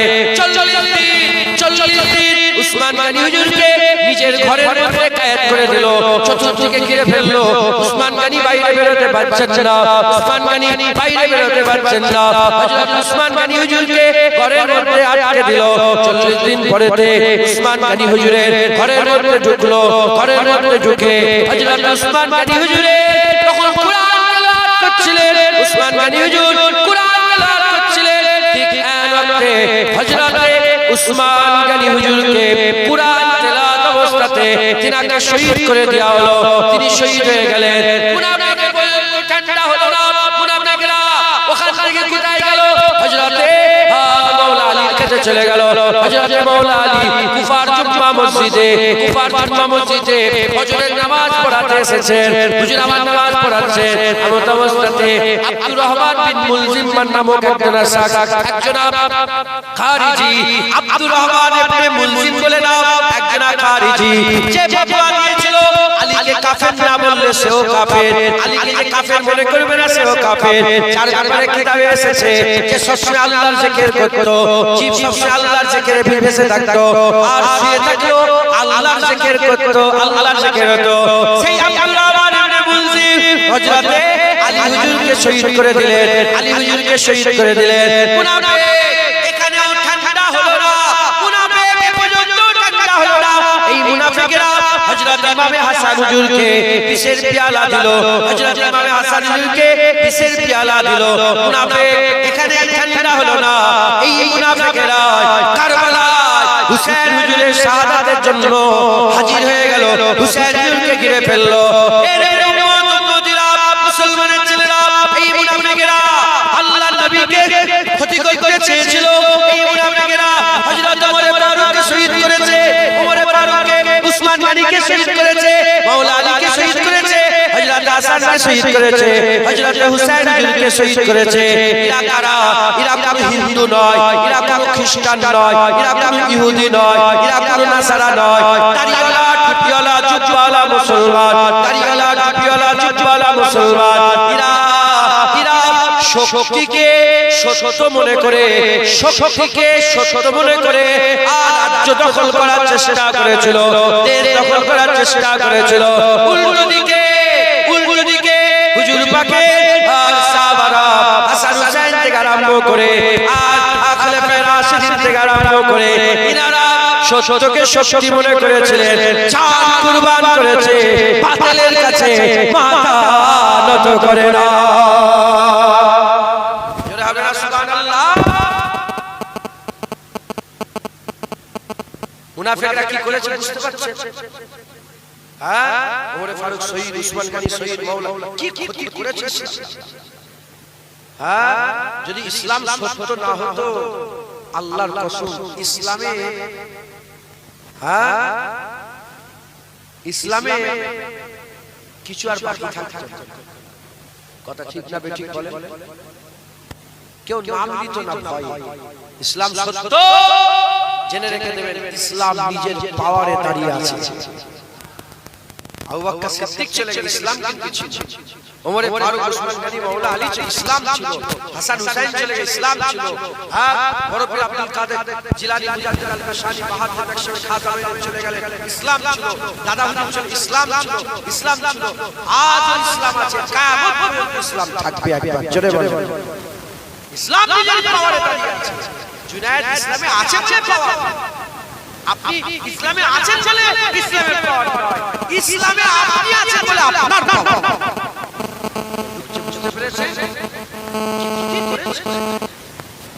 40 দিন ওসমান গনি হুজুরকে নিজের ঘরের মধ্যে কয়েদ করে দিল চতুর্দিকে ঘিরে ফেললো ওসমান গনি বাইরে বেরোতে পারছেন না ওসমান গনি বাইরে বেরোতে পারছেন না হযরত ওসমান গনি হুজুরকে ঘরের মধ্যে আটকে দিল 40 দিন পরেতে ওসমান গনি হুজুরের ঘরের মধ্যে ঢুকলো ঘরের মধ্যে ঢুকে হযরত ওসমান গনি হুজুরে তখন কুরআন তেলাওয়াত করছিলেন ওসমান গনি হুজুর কুরআন তেলাওয়াত করছিলেন ঠিক এই ওয়াক্তে হযরত ওসমান গনি হুজুরকে কুরআন তেলাওয়াত অবস্থাতে তিনাকে শহীদ করে দেওয়া হলো তিনি শহীদ হয়ে গেলেন মুনাফিকের ঠান্ডা হলো না মুনাফিকরা ওখান থেকে কোথায় গেল হযরতে মাওলা আলীর কাছে চলে গেল হযরতে মাওলা আলী কুফার জুম্মা মসজিদে ফজরের নামাজ পড়াতে এসেছেন হুজুর আমার নামাজ পড়াচ্ছেন এমন অবস্থাতে আব্দুর রহমান বিন মুলজিম নামক একজন খারিজি আব্দুর রহমান ইবনে মুলজিম বলে নাম একজন খারিজি যে ফতোয়া দিয়েছিল আলীকে কাফের না বললে সেও কাফের আলীকে যে কাফের মনে করবে না সেও কাফের চার ব্যাপারে কিতাবে এসেছে যে সবসময় আল্লাহর জিকির করত জীব সবসময় আল্লাহর জিকিরে ভেসে থাকতো আর শুয়ে থাকলো আল্লাহর জিকির করত আল্লাহর জিকির হতো সেই আব্দুর রহমান ইবনে মুলজিম হযরতে আলী হুজুরকে শহীদ করে দিলেন আলী হুজুরকে শহীদ করে দিলেন মুনাফিক এখানেও ঠান্ডা হলো না মুনাফিক এ পর্যন্ত ঠান্ডা হলো না এই মুনাফিকরা হযরত ইমামে হাসান হুজুরকে বিশের পেয়ালা দিল হযরত ইমামে হাসান হুজুরকে বিশের পেয়ালা দিল মুনাফিক এখানে ঠান্ডা হলো না এই মুনাফিকরা কারবালা হুসাইন হুজুরের শাহাদাতের জন্য হাজির হয়ে গেল হুসাইন হুজুরকে ঘিরে ফেললো এর মুসলমানের ছেলেরা এই মুনাফিকরা আল্লাহর নবীকে ক্ষতি করতে চেয়েছিল এই মুনাফিকরা হযরত ওমর ফারুককে শহীদ করেছে ওমর ফারুককে ওসমান গনিকে শহীদ করেছে মাওলা আলীকে শহীদ করেছে হযরত হাসানকে শহীদ করেছে হযরত হুসাইন হুজুরকে শহীদ করেছে এরা কারা এরা কোনো হিন্দু নয় এরা কোনো খ্রিস্টান নয় এরা কোনো ইহুদি নয় এরা কোনো নাসারা নয় দাড়িওয়ালা টুপিওয়ালা জুব্বাওয়ালা মুসলমান দাড়িওয়ালা টুপিওয়ালা জুব্বাওয়ালা মুসলমান এরা শক্তিকে সত্য মনে করে শক্তিকে সত্য মনে করে আর রাজ্য দখল করার চেষ্টা করেছিল দেশ দখল করার চেষ্টা করেছিল উল্টো দিকে হুজুর পাকের আর সাহাবারা হাসান হুসাইন থেকে আরম্ভ করে আর খলিফা রাশিদিন থেকে আরম্ভ করে ইনারা সত্যকে শক্তি মনে করেছিলেন জান কুরবান করেছে বাতিলের কাছে মাথা নত করে না জোরে হবে না সুবহানাল্লাহ মুনাফিকরা কি করেছে বুঝতে পারছেন হ্যাঁ ওমর ফারুক শহীদ ওসমান গনি শহীদ মাওলা কি ক্ষতি করেছে হ্যাঁ যদি ইসলাম সত্য না হতো আল্লাহর কসম ইসলামে হ্যাঁ ইসলামে কিছু আর বাকি থাকতো না কথা ঠিক না বেঠিক বলেন কেউ নাম দিত না ভয় ইসলাম সত্য জেনে রেখে দেবেন ইসলাম নিজের পাওয়ারে দাঁড়িয়ে আছে আবু বকর সিদ্দিক চলে গেল ইসলাম কিন্তু ছিল ওমর ফারুক ওসমান গনি মাওলা আলী ছিল ইসলাম ছিল হাসান হুসাইন চলে গেল ইসলাম ছিল হ্যাঁ বড় পীর আব্দুল কাদের জিলানী মুজাদ্দিদ আল কাশানি বাহাদুর বখশ খাজামে চলে গেল ইসলাম ছিল দাদা হুজুর ছিল ইসলাম ছিল আজ ইসলাম আছে কিয়ামত পর্যন্ত ইসলাম থাকবে একবার জোরে বলেন ইসলাম নিজের পাওয়ারে দাঁড়িয়ে আছে জুনায়েদ ইসলামে আছে বলে পাওয়ার আপনি ইসলামে আছেন বলে ইসলামের পাওয়ার ইসলামে আপনি আছেন বলে আপনার পাওয়ার বুঝতে পেরেছেন কি করেছে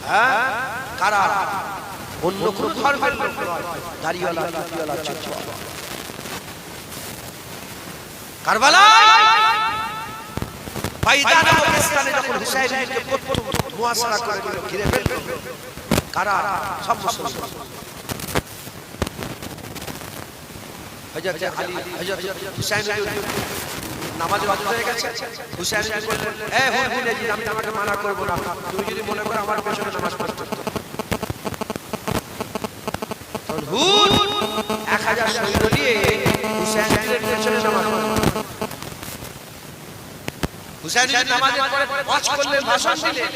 হ্যাঁ কারা অন্য কোন ধর্মের লোক নয়, দাড়িওয়ালা টুপিওয়ালা চুপচাপ। কারবালায় বাইদা নামক স্থানে যখন হুসাইনকে প্রথম মুহাসারা করে দিল, ঘিরে ফেলল, কারা? সব মুসলমান। হযরত আলী, হযরত হুসাইন নামাজে ওয়াক্ত হয়ে গেছে, হুসাইন বললেন, এ হুসাইন, আমি তোমাকে মানা করব না, তুমি যদি মনে করো আমার পেছনে নামাজ পড়তে। তখন হুদ 1000 সৈন্য নিয়ে হুসাইনের পেছনে নামাজ পড়ল। হুসাইন নামাজের পরে ওয়াজ করলেন, ভাষণ দিলেন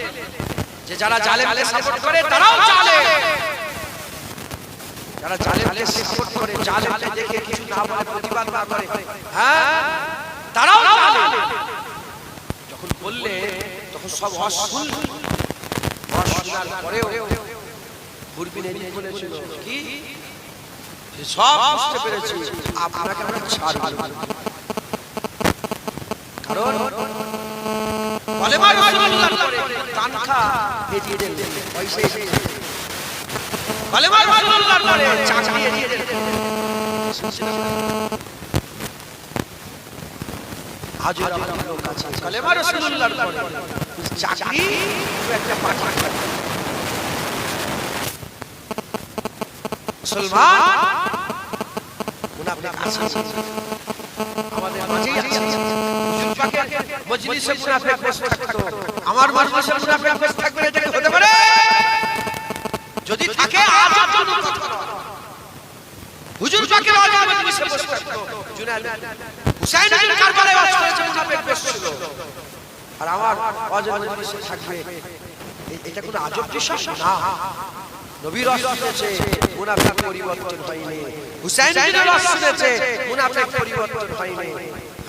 যে যারা জালেমকে সাপোর্ট করে তারাও জালেম, যারা জালেমকে সাপোর্ট করে, জালেমকে দেখে কিছু না বলে, প্রতিবাদ না করে, হ্যাঁ, তারাও জালেম। যখন বললে তখন সব অশোনার পরেও পূর্বী নেই বলেছিল কি, সব বুঝতে পেরেছি, আপনাকে আমরা ছাড়ব না। কারণ কলেমা রাসূলুল্লাহর পরে তানখা এগিয়ে দিলেন, পয়সা এগিয়ে দিলেন, কলেমা রাসূলুল্লাহর পরে চাকরি এগিয়ে দিলেন। আজ আমাদের লোক আছে কলেমা রাসূলুল্লাহর পরে চাকরি একটা পাঠা করে। মুসলমান মুনাফিক আছে আমাদের মাঝেই আছে। হুজুর পাকের মজলিসে মুনাফিক বসে থাকতো, আমার মজলিসে মুনাফিক বসে থাকবে, এটা কি হতে পারে? যদি থাকে আজ জন্য কথা নয়। হুজুর পাকের মজলিসে বসে থাকতো, জুনায়েদ হুসাইন বিন কারবালায় ওয়াজ করেছে, মুনাফিক বসছিল, আর আমার মজলিসে থাকবে, এটা কোনো আজব বিষয় না। নবীর রাসূলেছে মুনাফিক পরিবর্তন হয়নি, হুসাইন বিন রাসূলেছে মুনাফিক পরিবর্তন হয়নি।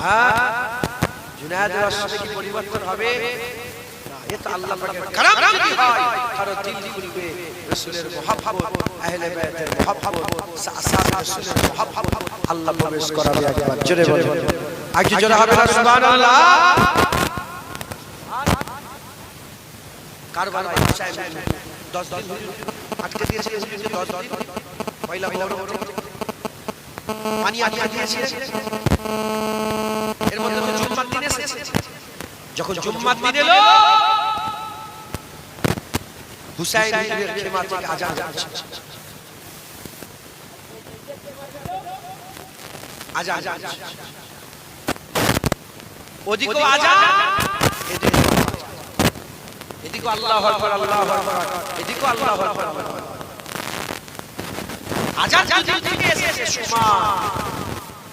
হ্যাঁ, জুনায়েদের রাসূলে কি পরিবর্তন হবে? না, এটা আল্লাহ পাকের করম যদি হয়, কারো দিল খুলবে, রাসূলের মুহাব্বত, আহলে বাইতের মুহাব্বত, সাহাবা রাসূলের মুহাব্বত আল্লাহ প্রবেশ করাবে। একবার জোরে বলুন, আগে জোরে হবে না সুবহানাল্লাহ। কারবালায় হুসাইন 10 দিন আটকে দিয়েছে, 10 দিন পয়লা মুহররম পানি আটকে দিয়েছে। এর মধ্যে তো জুম্মার দিন এসেছে, যখন জুম্মার দিন এলো হুসাইনের খেমা থেকে আযান হচ্ছে, আযান ওদিকেও আযান, এদিকেও আল্লাহু আকবার, আল্লাহু আকবার, এদিকেও আল্লাহু আকবার। আযান দুদিক থেকে এসেছে সমান,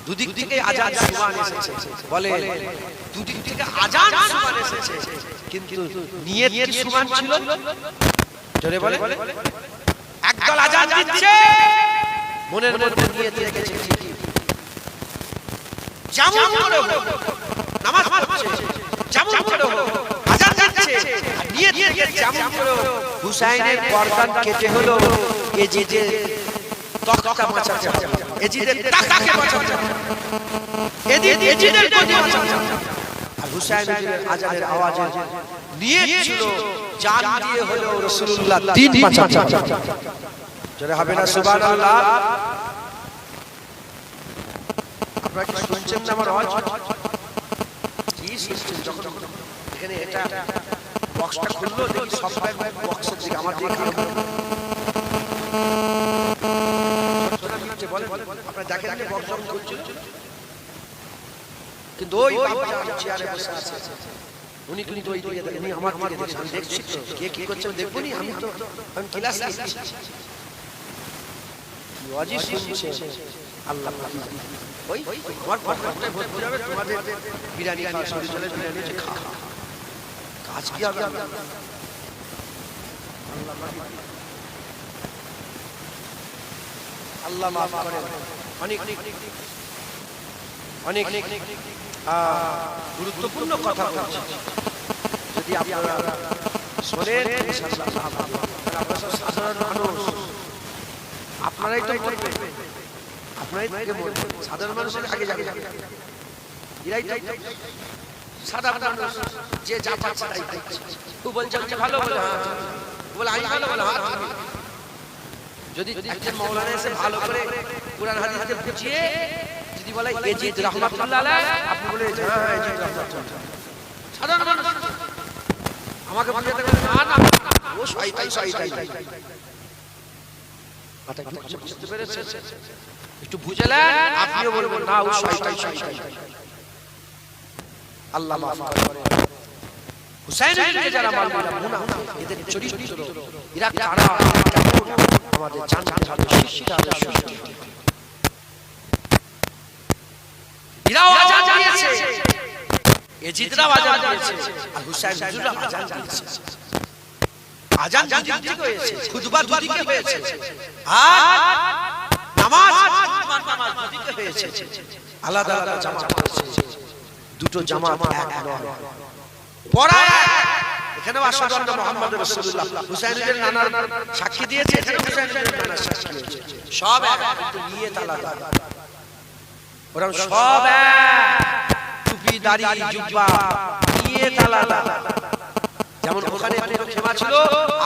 দুদিক থেকে আযান সমান এসেছে। বলে দুদিক থেকে আযান সমান এসেছে, কিন্তু নিয়ত সমান ছিল। জোরে বলে, একদল আযান দিচ্ছে, মনের মধ্যে নিয়ত রেখেছে ঠিকই, যেমন করে নামাজ পড়ছে, যেমন করে আযান দিচ্ছে, আর নিয়ত রেখে যেমন করে হুসাইনের গর্দান কেটে হলো, এজিদের তক্তা মাচাতে হবে, এজিদের টাকাকে বাঁচাতে হবে, এজিদের গদি বাঁচাতে হবে। আর হুসাইনের আযানের আওয়াজে নিয়ত ছিল জান দিয়ে হলো রাসূলুল্লাহ দ্বীন বাঁচাতে হবে। জোরে হবে না সুবহানাল্লাহ। আপনারা কি শুনছেন না আমার আওয়াজ? কি শুনছেন? যখন এখানে এটা বক্সটা খুললো, দেখি সবাই বক্সের দিকে আমার দিকে কারণ আপনারা দেখেন যে বক্স যখন খুলছিল, কিন্তু ওই চেয়ারে বসে আছে উনি কিন্তু ওই দিকে দেখেন, উনি আমার দিকে দেখছেন, আমি দেখছি তো কে কি করছে দেখবো নি, আমি ক্লাস নিচ্ছি, ওয়াজি শুনছে আল্লাহ ওই আমার পকেটে ভর্তি হবে, তোমাদের বিরিয়ানি খাওয়া শুরু চলে, বিরিয়ানি হচ্ছে খা, কাজ কি হবে? আল্লাহ মাফ করেন। অনেক অনেক গুরুত্বপূর্ণ কথা বলছি, যদি আপনারা শোনেন আপনারা সাধারণ মানুষ, আপনারাই তো বলবেন, আপনারাই থেকে বলবেন, সাধারণ মানুষের আগে যাবে, এরাই সাধারণ মানুষ, যে যা পাচ্ছে তাই দেখছে। ও বলছে ভালো, বলে হ্যাঁ, বলে আমি ভালো, বলে হ্যাঁ, যদি একজন মাওলানা এসে ভালো করে কুরআন হাদিসকে বুঝিয়ে যদি বলে এজিদ রাহমাতুল্লাহ আলাইহি, আপনি বলে হ্যাঁ এজিদ রাহমাতুল্লাহ, সাধারণ মানুষ আমাকে বুঝাতে গেলে না না ও শয়তান শয়তান, মাথা বুঝতে পেরেছেন? একটু বুঝালেন আপনিও বলবেন না ও শয়তান শয়তান। আল্লাহ মাফ করে। হুসাইনকে যারা মানবে মুনাফিক, এদের চরিত্র এরা কারা কেমন আমাদের জানতে হবে, শিক্ষা হবে। এরাও আযান দিয়েছে, এজিদরাও আযান দিয়েছে, আর হুসাইন হুজুররা আযান দিয়েছে। আযান দুদিকে হয়েছে, খুতবা দুদিকে হয়েছে, আর নামাজ দুদিকে হয়েছে, আলাদা আলাদা জামাত হয়েছে। দুটো জামাত এক নয়, পড়া এখানে আশহাদু আন্না মুহাম্মাদুর রাসূলুল্লাহ, হুসাইনের নানার সাক্ষী দিয়েছে, এখানে হুসাইনের নানার সাক্ষী দিয়েছে, সব এক কিন্তু নিয়ত আলাদা। ওরা সব এক, টুপি দাড়ি জুব্বা নিয়ত আলাদা। যেমন ওখানে দুটো খেমা ছিল,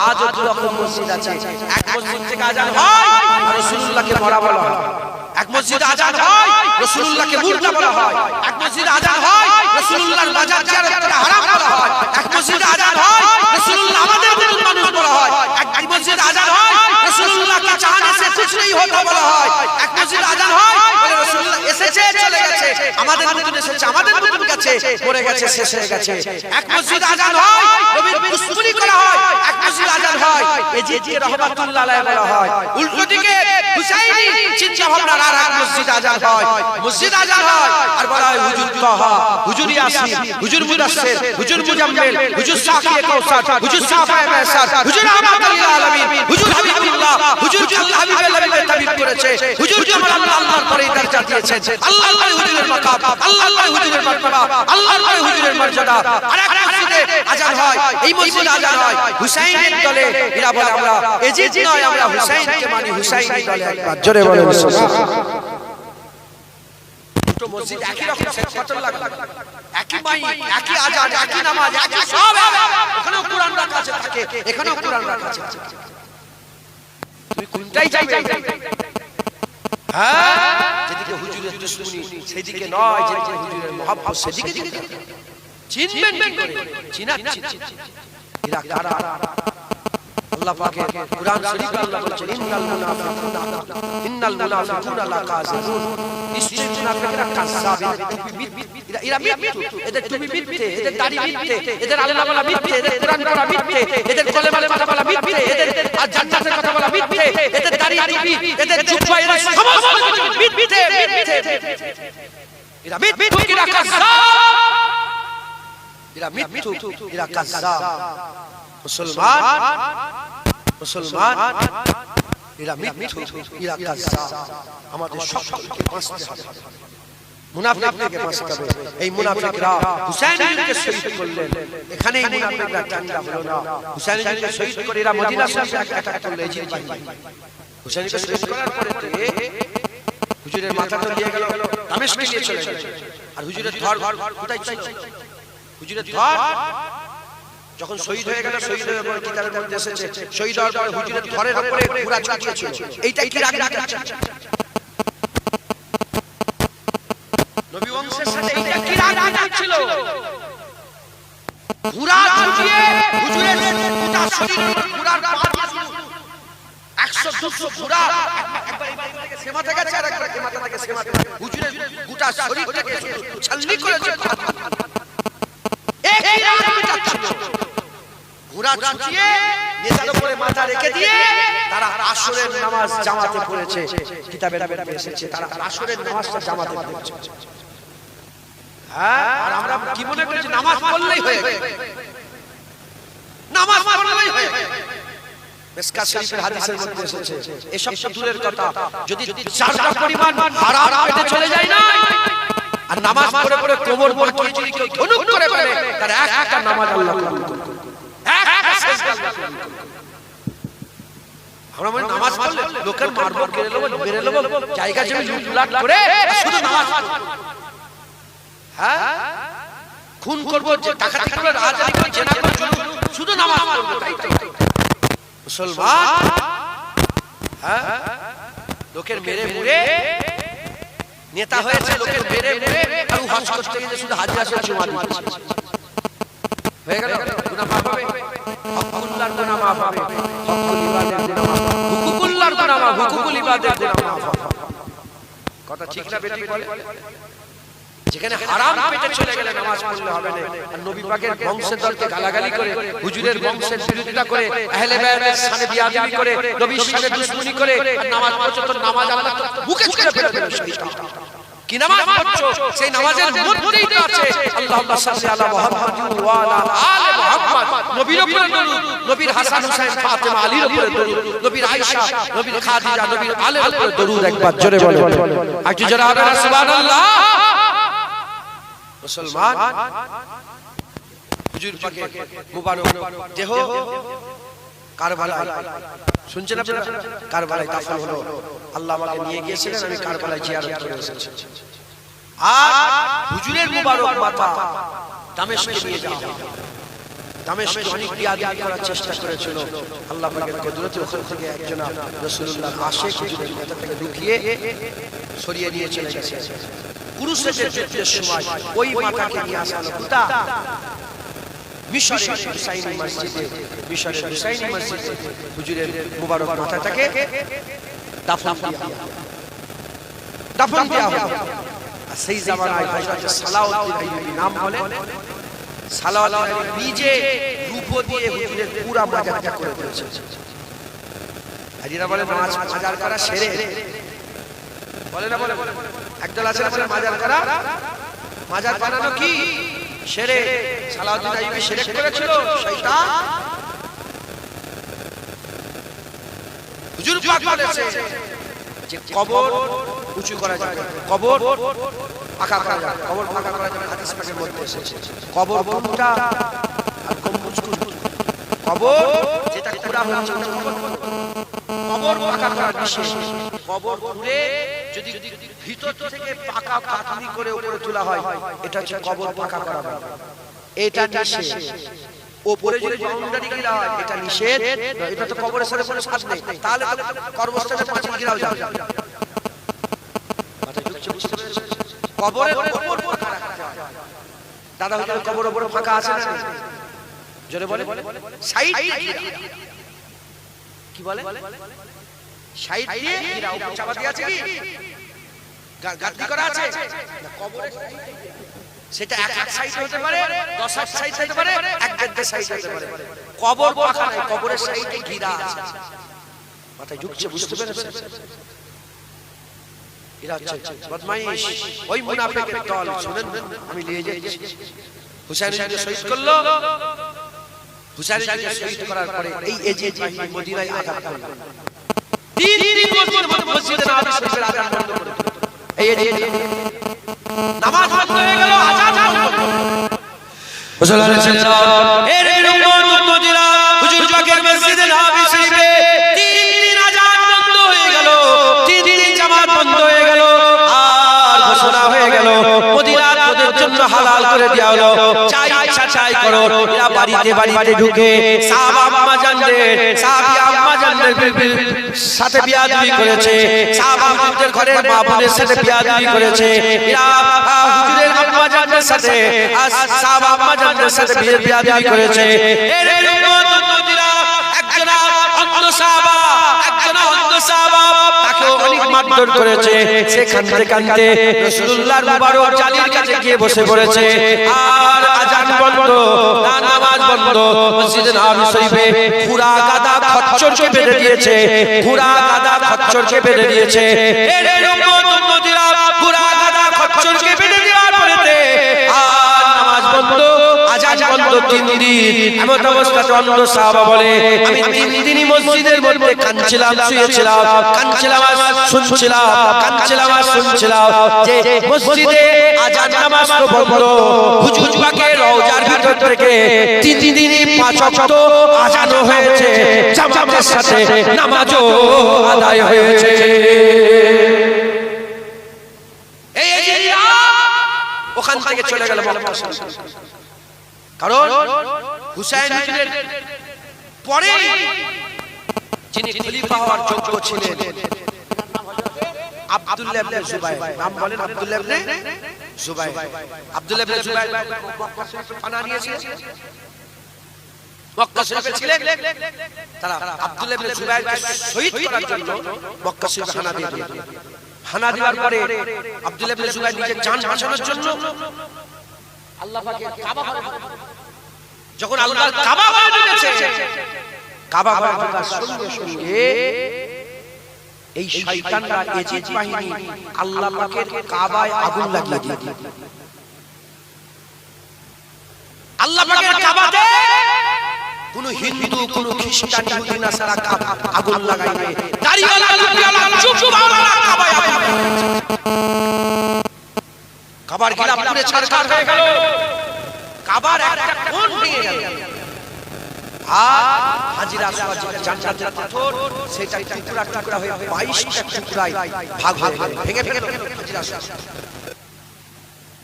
আজও দুটো মসজিদ আছে, এক মসজিদ থেকে আযান হয় আর রাসূলুল্লাহকে মরা বলা হয়, এক মসজিদে আযান হয় রাসূলুল্লাহকে মুর্দা বলা হয়, এক মসজিদে আযান হয় রাসূলুল্লাহর মাজার জিয়ারত করা হারাম বলা হয়, এক মসজিদে আযান হয় রাসূলুল্লাহ আমাদের মতো মানুষ বলা হয়, এক মসজিদে আযান হয় রাসূলুল্লাহকে চাহনে সে কুছ नहीं होता বলা হয়, এক মসজিদে আযান হয় বলে রাসূলুল্লাহ এসেছে চলে গেছে, আমাদের মতন এসেছে আমাদের মতন গেছে মরে গেছে শেষ হয়ে গেছে, এক মসজিদে আযান হয় নবীর দুশমনি করা হয়, এক মসজিদে আযান হয় এজিদ রাহমাতুল্লাহ আলাইহি বলা হয়, উল্টো দিকে হুসাইনি চিন্তা ভাবনা আর এক মসজিদে আযান হয়, মসজিদ আযান হয় আর বলা হয় হুজুর তাহা, হুজুর ইয়াসিন, হুজুর মুদাসসির, হুজুর মুজাম্মিল, হুজুর সাফিয়ে কাউসার, হুজুর সাফায়ে মাহসার, হুজুর রাহমাতুল লিল আলামিন, হুজুর হাবিবুল্লাহ, হুজুর আল্লাহ হাবিবের নবীকে তাবিদ করেছে, হুজুরকে আমরা আল্লাহর পরে দরজা দিয়েছেন, আল্লাহর পরে হুজুরের মাকাম, আল্লাহর পরে হুজুরের মারতবা, আল্লাহর পরে হুজুরের মর্যাদা। আর এক মসজিদে আযান হয়, এই মসজিদে আযান হয় হুসাইনের দলে, এরা বলে আমরা এজিদ নয় আমরা হুসাইনকে মানি, হুসাইনের দলে একবার জোরে বলেন সুবহানাল্লাহ। দুটো মসজিদ একই রকম কত লাগলো, একই মাইক, একই আযান, একই নামাজ, একই সব, ওখানেও কোরআন রাখা আছে থাকে, এখানেও কোরআন রাখা আছে, তুমি কোনটাই চাইবে? হ্যাঁ, যেদিকে হুজুরের দুশমনি সেদিকে নয়, যেদিকে হুজুরের মহব্বত সেদিকে চিনবেন কি করে? চিনাচ্ছি এরা কারা? আল্লাহ পাকের কুরআন শরীফে আল্লাহ বলেছেন ইন্নাল মুনাফিকুনা লাকাযিবুন, নিশ্চয়ই মুনাফিকরা কাযযাব, এরা মিথ্যু, এদের টুপি মিথ্যে, এদের দাড়ি মিথ্যে, এদের আল্লাহ বলা মিথ্যে, এদের কোরআন পড়া মিথ্যে, এদের কলেমার কথা বলা মিথ্যে, এদের আর জান্নাতের কথা বলা মিথ্যে, এদের দাড়ি টুপি, এদের জুব্বা, এরা সমস্ত কিছু মিথ্যে মিথ্যে, এরা মিথ্যু, এরা কাযযাব, এরা মিথ্যু, এরা কাযযাব। মুসলমান এরা মিথ্যু, এরা কাযযাব। আমাদের সকলকে বাঁচতে হবে, মুনাফিক থেকে বাঁচতে হবে। এই মুনাফিকরা হুসাইনকে শহীদ করলেন, এখানেই মুনাফিকরা ঠান্ডা হলো না, হুসাইনকে শহীদ করে এরা মদিনা শরীফে অ্যাটাক করলো এজিদ বাহিনী। হুসাইনকে শহীদ করার পরে হুজুরের মাথাটা দিয়ে গেল দামেস্কে নিয়ে চলে গেল, আর হুজুরের ধর কোথায় ছিল? হুজুরের ধর যখন শহীদ হয়ে গেল, শহীদ হয়ে পরে কিতাবের মধ্যে এসেছে শহীদ হওয়ার পরে হুজুরের ধরের উপরে ঘোড়া ছুটিয়েছিল। এইটাই কি রাগ দেখাচ্ছে? নবী বংশের সাথে এইটা কি রাগ দেখাচ্ছিল? ঘোড়া ছুটিয়ে হুজুরের গোটা শরীর, ঘোড়ার পা দিয়ে 100-200 ঘোড়া একবার এই বাড়ি থেকে সেমাতে গেছে, আর একবার এই মাথা থেকে সেমাতে, হুজুরের গোটা শরীরটাকে ছালনি করেছে। এই রাগ দেখাচ্ছিল। ঘোড়া ছুটিয়ে নেতার উপরে মাথা রেখে দিয়ে তারা আসরের নামাজ জামাতে পড়েছে, কিতাবের মধ্যে এসেছে তারা আসরের নামাজটা জামাতে পড়েছে। হ্যাঁ, আর আমরা কি মনে করি যে নামাজ পড়লেই হয়ে গেল, নামাজ পড়লেই হয়ে গেল। মিসকাত শরীফের হাদিসের মধ্যে এসেছে এসব তো দূরের কথা, যদি চারটা পরিমাণ হারাম পেটে চলে যায় না, আর নামাজ পড়ে পড়ে কোমর মটকে যদি কেউ ধনুক করে পড়ে, তার একটা নামাজ আল্লাহ কবুল করবে। আমরা মানে নামাজ পড়লে লোকের মারবো, বেরে নেবো, জায়গা জমি লুটলাট করে শুধু নামাজ পড়বো, হ্যাঁ খুন করবো, টাকা করবো, রাজনীতি করবো, জেনা করবো, শুধু নামাজ পড়বো, তাই তো মুসলমান। হ্যাঁ, লোকের মেরে মুড়ে নেতা হয়েছে, লোকের মেরে মুড়ে আর হজ করতে গিয়ে শুধু হাজি আসে চুমা দিচ্ছে, হয়ে গেল গুনাহ মাফ হবে, হকুল্লাহর গুনাহ মাফ হবে, হকুল ইবাদের গুনাহ মাফ হবে, হুকুকুল্লাহর গুনাহ মাফ, হুকুকুল ইবাদের গুনাহ মাফ হবে। কথা ঠিক না বেটি বলে? যেখানে হারাম পেটে চলে গেলে নামাজ পড়লে হবে না, আর নবী পাকের বংশের দলকে গালাগালি করে, হুজুরের বংশের বিরোধিতা করে, আহলে বায়াতের সানে বিয়াদবি করে, নবীর সানে দুশমনি করে, আর নামাজ পড়ছো তো নামাজ আল্লাহ তো মুখে ছুঁড়ে ফেলে দেবে। কি নামাজ পড়ছো? সেই নামাজের মধ্যেই তো আছে আল্লাহুম্মা সাল্লি আলা মুহাম্মাদিন ওয়া আলা আলি মুহাম্মাদ, নবীর উপরে দরুদ, নবীর হাসান হুসাইন ফাতেমা আলীর উপরে দরুদ, নবীর আয়েশা, নবীর খাদিজা, নবীর আলীর উপরে দরুদ একবার জোরে বলে, একটু জোরে হবে না সুবহানাল্লাহ। মুসলমান হুজুর পাকের মুবারক দেহ কারবালায়, শুনছেন আপনারা? কারবালায় দাফন হলো, আল্লাহ আমাকে নিয়ে গিয়েছিলেন, আমি কারবালায় জিয়ারত করে এসেছি। আর হুজুরের মুবারক মাথা দামেস্কে নিয়ে যাওয়া হলো। দামেস্কে অনেক বিয়াদবি করার চেষ্টা করেছিল, আল্লাহ পাকের কুদরতে ওখান থেকে একজন রাসূলুল্লাহ আশিক হুজুরের মাথা থেকে লুকিয়ে সরিয়ে নিয়ে চলে গেছে। কুরুশের যুদ্ধের সময় ওই মাথাকে নিয়ে আসা হলো কোথা? মিশরের হুসাইনি মসজিদে, মিশরের হুসাইনি মসজিদে হুজুরের মুবারক মাথাটাকে দাফন দেওয়া হলো। আর সেই জামানায় হযরত সালাউদ্দিন আইয়ুবী নাম বলে, সালাউদ্দিন আইয়ুবী নিজে রূপো দিয়ে হুজুরের পুরো মাজারটা করে দিয়েছে। হাজিরা বলে মাজার করা সেরে বলে না, বলে একদল আছে না মাজার করা, মাজার বানানো কি সেরে? সালাউদ্দিন আইয়ুবী শিরক করেছিল, শয়তান। হুজুর পাক বলেছে যে কবর উঁচু করা যাবে, কবর পাকা করা যাবে, কবর পাকা করা যাবে, হাদিস পাকের মধ্যে এসেছে। কবর কোনটা আর গম্বুজ কোনটা? কবর যেটা পুরা হচ্ছে কবর পাকা করা নিষেধ। কবর খুঁড়ে যদি ভিতর থেকে পাকা কাটনি করে উপরে তোলা হয়, এটা হচ্ছে কবর পাকা করা হয়, এটা নিষেধ। উপরে যদি বাউন্ডারি গিরা হয় এটা নিষেধ, এটা তো কবরের সাথে কোনো সাথ নেই, তাহলে তো কবরস্থানে পাঁচিল গিরাও যাবে। কবরের উপর পাকা রাখতে হয়। দাদা হুজুর কবর উপরে ফাঁকা আছে না? জোরে বলে, সাইড কি বলে? সাইড দিয়ে গিরাও চাপা দিয়ে আছে কি? গাঁথনি করা আছে না কবরের? সেটা এক সাইড হতে পারে, 10 সাইড হতে পারে, এক দেড় সাইড হতে পারে। কবর পাকা নাই, কবরের সাইডে ঘিরা আছে। মাথায় ঢুকছে, বুঝতে পেরেছেন? এরা হচ্ছে বদমাইশ, ওই মুনাফিকের দল। শুনেন, আমি নিয়ে যাচ্ছি। হুসাইনকে শহীদ করলো, হুসাইনকে শহীদ করার পরে এই এজিদ বাহিনী মদিনায় আঘাত করলো। 3 দিন মসজিদে নববী শরীফের আযান বন্ধ করে দিল। এই নামাজ বন্ধ হয়ে গেল, আযান বন্ধ। মুসলমানের ছেলেরা, এর মদিনা হুজুর পাকের মসজিদে নববী শরীফে 3 দিন আযান বন্ধ হয়ে গেল, 3 দিন জামাত বন্ধ হয়ে গেল। আর ঘোষণা হয়ে গেল মদিনা তোদের জন্য হালাল করে দেয়া হলো, চাই ইচ্ছা চাই করো। এরা বাড়িতে বাড়িতে ঢুকে সাহাবা আম্মা জানদের, সাহাবী আম্মা জানদের সাথে বিয়াদবি করেছে, সাহাবাদের ঘরের মা বোনের সাথে বিয়াদবি করেছে। এরা হুজুরের আম্মা জানদের সাথে, সাহাবা আম্মা জানদের সাথে বিয়াদবি করেছে। এর মদিনা একজন অন্ধ সাহাবা, একজন অন্ধ সাহাবা তাকে অনেক মারধর করেছে। সেখান থেকে কাঁদতে রাসূলুল্লাহর মুবারক জালির কাছে গিয়ে বসে পড়েছে। আর আযান বন্ধ, নামাজ বন্ধ। মসজিদে নববী শরীফে ঘোড়া গাদা খচ্চরকে বেঁধে দিয়েছে, ঘোড়া গাদা খচ্চরকে বেঁধে দিয়েছে। এর মদিনা ঘোড়া গাদা খচ্চরকে বেঁধে দেওয়ার পরেতে আর নামাজ বন্ধ, আযান বন্ধ 3 দিন। এমন অবস্থাতে অন্ধ সাহাবা বলে, আমি 3 দিনই মসজিদের মধ্যে কাঁদছিলাম, শুয়েছিলাম, কাঁদছিলাম আর শুনছিলাম, কাঁদছিলাম আর শুনছিলাম যে মসজিদে আযান নামাজ তো বন্ধ, হুজুর পাকের রওজার ভিতর থেকে 3 দিনই 5 ওয়াক্ত আযান হয়েছে, জামাতের সাথে নামাজও আদায় হয়েছে। এই এজিরা ওখান থেকে চলে গেল মক্কা শরীফ। কারণ হুসাইন হুজুরের পরে যিনি খলিফা হওয়ার যোগ্য ছিলেন আব্দুল্লাহ ইবনে জুবাইর, নাম বলেন আব্দুল্লাহ ইবনে জুবাইর। আব্দুল্লাহ ইবনে জুবাইর মক্কা শরীফে পানা নিয়েছিলেন, মক্কা শরীফে ছিলেন। তারা আব্দুল্লাহ ইবনে জুবাইরকে শহীদ করার জন্য মক্কা শরীফে হানা দিয়ে দিলেন। হানা দেওয়ার পরে আব্দুল্লাহ ইবনে জুবাইর নিজের জান বাঁচানোর জন্য আল্লাহ পাকের কাবা ঘরে যখন আল্লাহর কাবা ঘরে ঢুকেছে, কাবা ঘরে ঢোকার সঙ্গে সঙ্গে এই শয়তানরা এজিদ বাহিনী আল্লাহ পাকের কাবায় আগুন লাগিয়ে দিল। আল্লাহ পাকের কাবাতে কোন হিন্দু, কোন খ্রিস্টান, ইহুদি নাসারা আগুন লাগাইবে, দাড়িওয়ালা টুপিওয়ালা চুপওয়ালা কাবায় আগুন লাগাইছে। কাবার গিলা পুরো ছারখার হয়ে গেল, কাবার একটা কোণ ভেঙে গেল। আর হাজির আসওয়াদ যেটা জান্নাতের পাথর, সেটা টুকরা টুকরা হয়ে 22টা টুকরায় ভাগ হয়ে গেল, ভেঙে ভেঙে হাজির আসওয়াদ।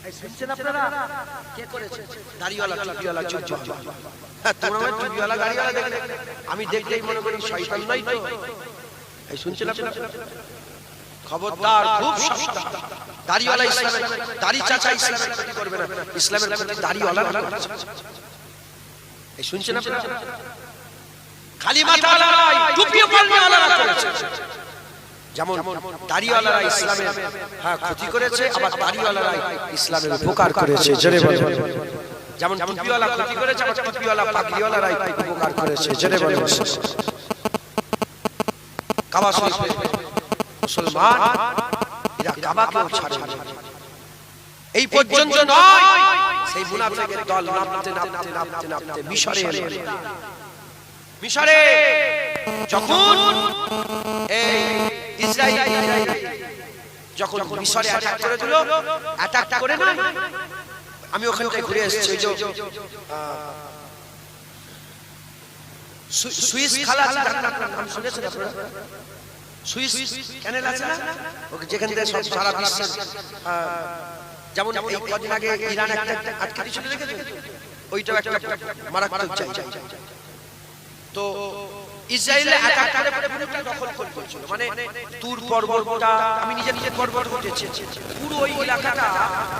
এই শুনছেন আপনারা? কে করেছে? দাড়িওয়ালা টুপিওয়ালা চুপচাপ। হ্যাঁ, তোমরা টুপিওয়ালা দাড়িওয়ালা দেখলে আমি দেখলেই মনে করি শয়তান নাই তো। এই শুনছেন আপনারা? খবরদার, খুব সাবধান। দাড়িওয়ালা ইসলামের, দাড়ি চাচা ইসলামের ক্ষতি করবে না, ইসলামের ক্ষতি দাড়িওয়ালা করছে। এই শুনছেন আপনারা? খালি মাথা আলারাই, টুপি পাল্লাওয়ালারা করেছে। যেমন দাড়িওয়ালারা ইসলামের ক্ষতি করেছে, আবার দাড়িওয়ালারা ইসলামের উপকার করেছে। জোরে বলেন। যেমন টুপিওয়ালা ক্ষতি করেছে, আবার টুপিওয়ালা পাগড়িওয়ালারা উপকার করেছে। জোরে বলেন। কাবা শরীফে মুসলমান এরা কাবাকেও ছাড়ে না। এই পর্যন্ত নয়, সেই মুনাফিকের দল নামতে নামতে নামতে নামতে মিশরে এলো। মিশরে যখন এই ইসরায়েল যখন মিশরে অ্যাটাক করে দিল, অ্যাটাক করে না, আমি ওখান থেকে ঘুরে এসেছি। ওই যে সুইস খাল আছে, নাম শুনেছেন আপনারা? সুইস ক্যানেল আছে না, যেখান থেকে সব সারা বিশ্ব, যেমন এই কদিন আগে ইরান একটা আটকে দিয়েছিল, দেখেছেন? ওইটাও একটা মারাত্মক জায়গা। তো ইসরায়েল অ্যাটাক করে পুরোটা দখল করে ফেলেছিল। মানে তুর পর্বতটা, আমি নিজে নিজে পর্বত উঠেছি, পুরো ওই এলাকাটা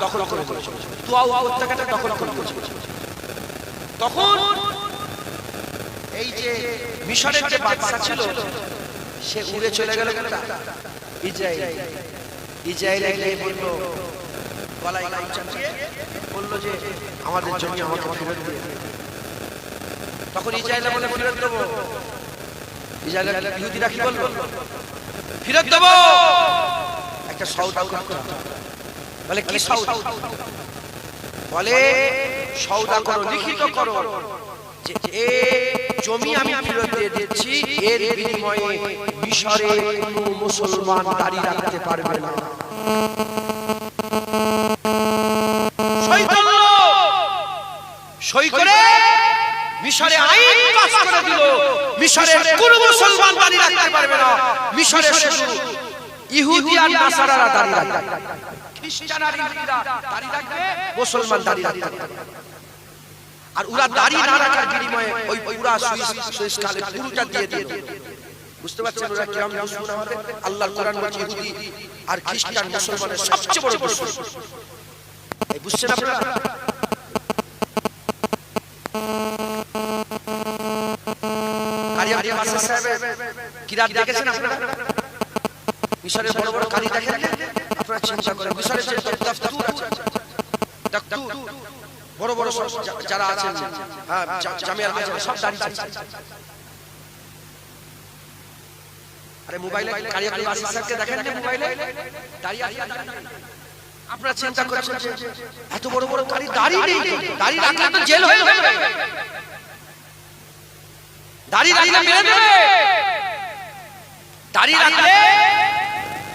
দখল করে ফেলেছিল। তুয়া উপত্যকাটা দখল করে ফেলেছিল। তখন এই যে মিশরের যে বাদশা ছিল, সে উড়ে চলে গেল ইসরায়েল। ইসরায়েল এলে বলল, গলায় গামছা দিয়ে বলল যে আমাদের জমি আমাকে ফেরত দিয়ে। তখন ইসরায়েল বলে ফেরত দেবো। ইসরায়েলের ইহুদিরা কি বলল? ফেরত দেবো। একটা সওদা করতে হবে। বলে কি সওদা? বলে সওদা করো, লিখিত করো যে এই জমি আমি ফেরত দিয়ে দিচ্ছি, এর বিনিময়ে মিশরে কোনো মুসলমান দাঁড়িয়ে রাখতে পারবে না। সই করে মিশরে আইন পাস করে দিল, মিশরে কোনো মুসলমান দাঁড়িয়ে রাখতে পারবে না। মিশরে শুধু ইহুদি আর নাসারারা দাঁড়িয়ে রাখবে, খ্রিস্টান আর ইহুদিরা দাঁড়িয়ে রাখবে, মুসলমান দাঁড়িয়ে রাখতে পারবে না। আর ওরা দাঁড়িয়ে না রাখার বিনিময়ে ওই পুরা সুইস কালে পুরোটা দিয়ে দিল। বুঝতে পারছেন ওরা কিরকম দুশমন আমাদের? আল্লাহর কোরআন বলছে ইহুদি আর খ্রিস্টান মুসলমানের সবচেয়ে বড় দুশমন। এই বুঝছেন আপনারা? কারিয়ার মাস্টার সাহেব কিরাত দেখেছেন আপনারা? মিশরের বড় বড় কারি দেখেন আপনারা? চিন্তা করেন, মিশরের যে দফতর আছে, দফতর বড় বড় যারা আছেন, হ্যাঁ, জামিয়ার মাঝে সব দাঁড়িয়ে আছে। আরে মোবাইলে কারিয়ার মাস্টার সাহেবকে দেখেন না, মোবাইলে দাঁড়িয়ে আছে। আপনারা চিন্তা করছেন যে এত বড় বড় কারি দাঁড়িয়ে নেই, দাঁড়িয়ে রাখলে তো জেল হয়ে যাবে, দাঁড়িয়ে রাখলে মেরে দেবে, দাঁড়িয়ে রাখলে,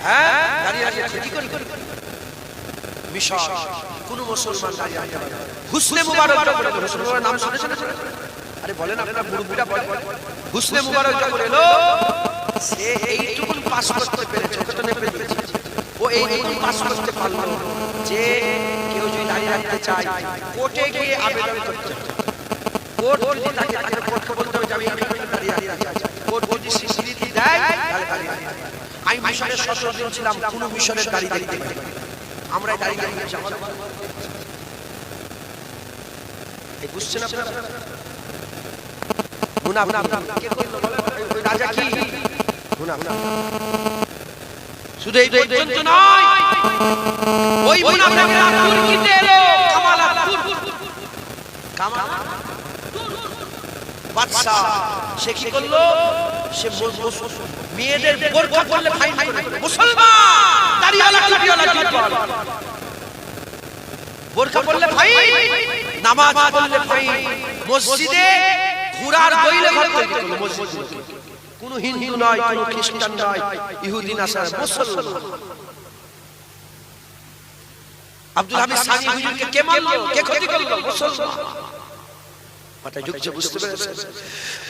হ্যাঁ, দাঁড়িয়ে রাখলে ক্ষতি করবে। মিশর কোন মুসলমান দাঁড়িয়ে রাখতে পারবে না। হুসনে মুবারক যখন এলো, হুসনে মুবারক নাম শুনেছেন? আরে বলেন আপনারা, মুরব্বিরা বলেন। হুসনে মুবারক যখন এলো, সে এইটুকুন পাস করতে পেরেছে, ওকে তো নেপে দিয়েছে। ও এইটুকুন পাস করতে পারলো যে কেউ যদি দাঁড়িয়ে রাখতে চায়, কোর্টে গিয়ে আবেদন করতে হবে। কোর্ট যদি তাকে কোর্টকে বলতে হবে যে আমি এখানে দাঁড়িয়ে রাখতে চাই। কোর্ট যদি স্বীকৃতি দেয় তাহলে দাড়ি রাখতে পারে। আমি মিশনের 17 দিন ছিলাম, কোন মিশনের দাড়ি দেখতে পাই না। আমরা দাড়ি রাখছি আমাদের এই বুঝছেন আপনারা? মুনাফিক কে করলো বলেন? ওই রাজা কি মুনাফিক? শুধু এই পর্যন্ত নয়, ওই মুনাফিকরা তুর্কিতে এলো, কামাল বাদশা সে কি করলো? সে মেয়েদের বোরকা পরলে ফাইন করে, মুসলমান দাড়িওয়ালা টুপিওয়ালা কি বল, বোরকা পরলে ফাইন, নামাজ পড়লে ফাইন, মসজিদে ঘোড়ার দইলে ঘর তৈরি করলো মসজিদে। কোন হিন্দু নয়, কোন খ্রিস্টান নয়, ইহুদি নাসারা, মুসলমান। আব্দুল হামিদ সানি হুজুরকে কে মারলো, কে ক্ষতি করলো? মুসলমান। মাথায় ঢুকছে, বুঝতে পেরেছেন?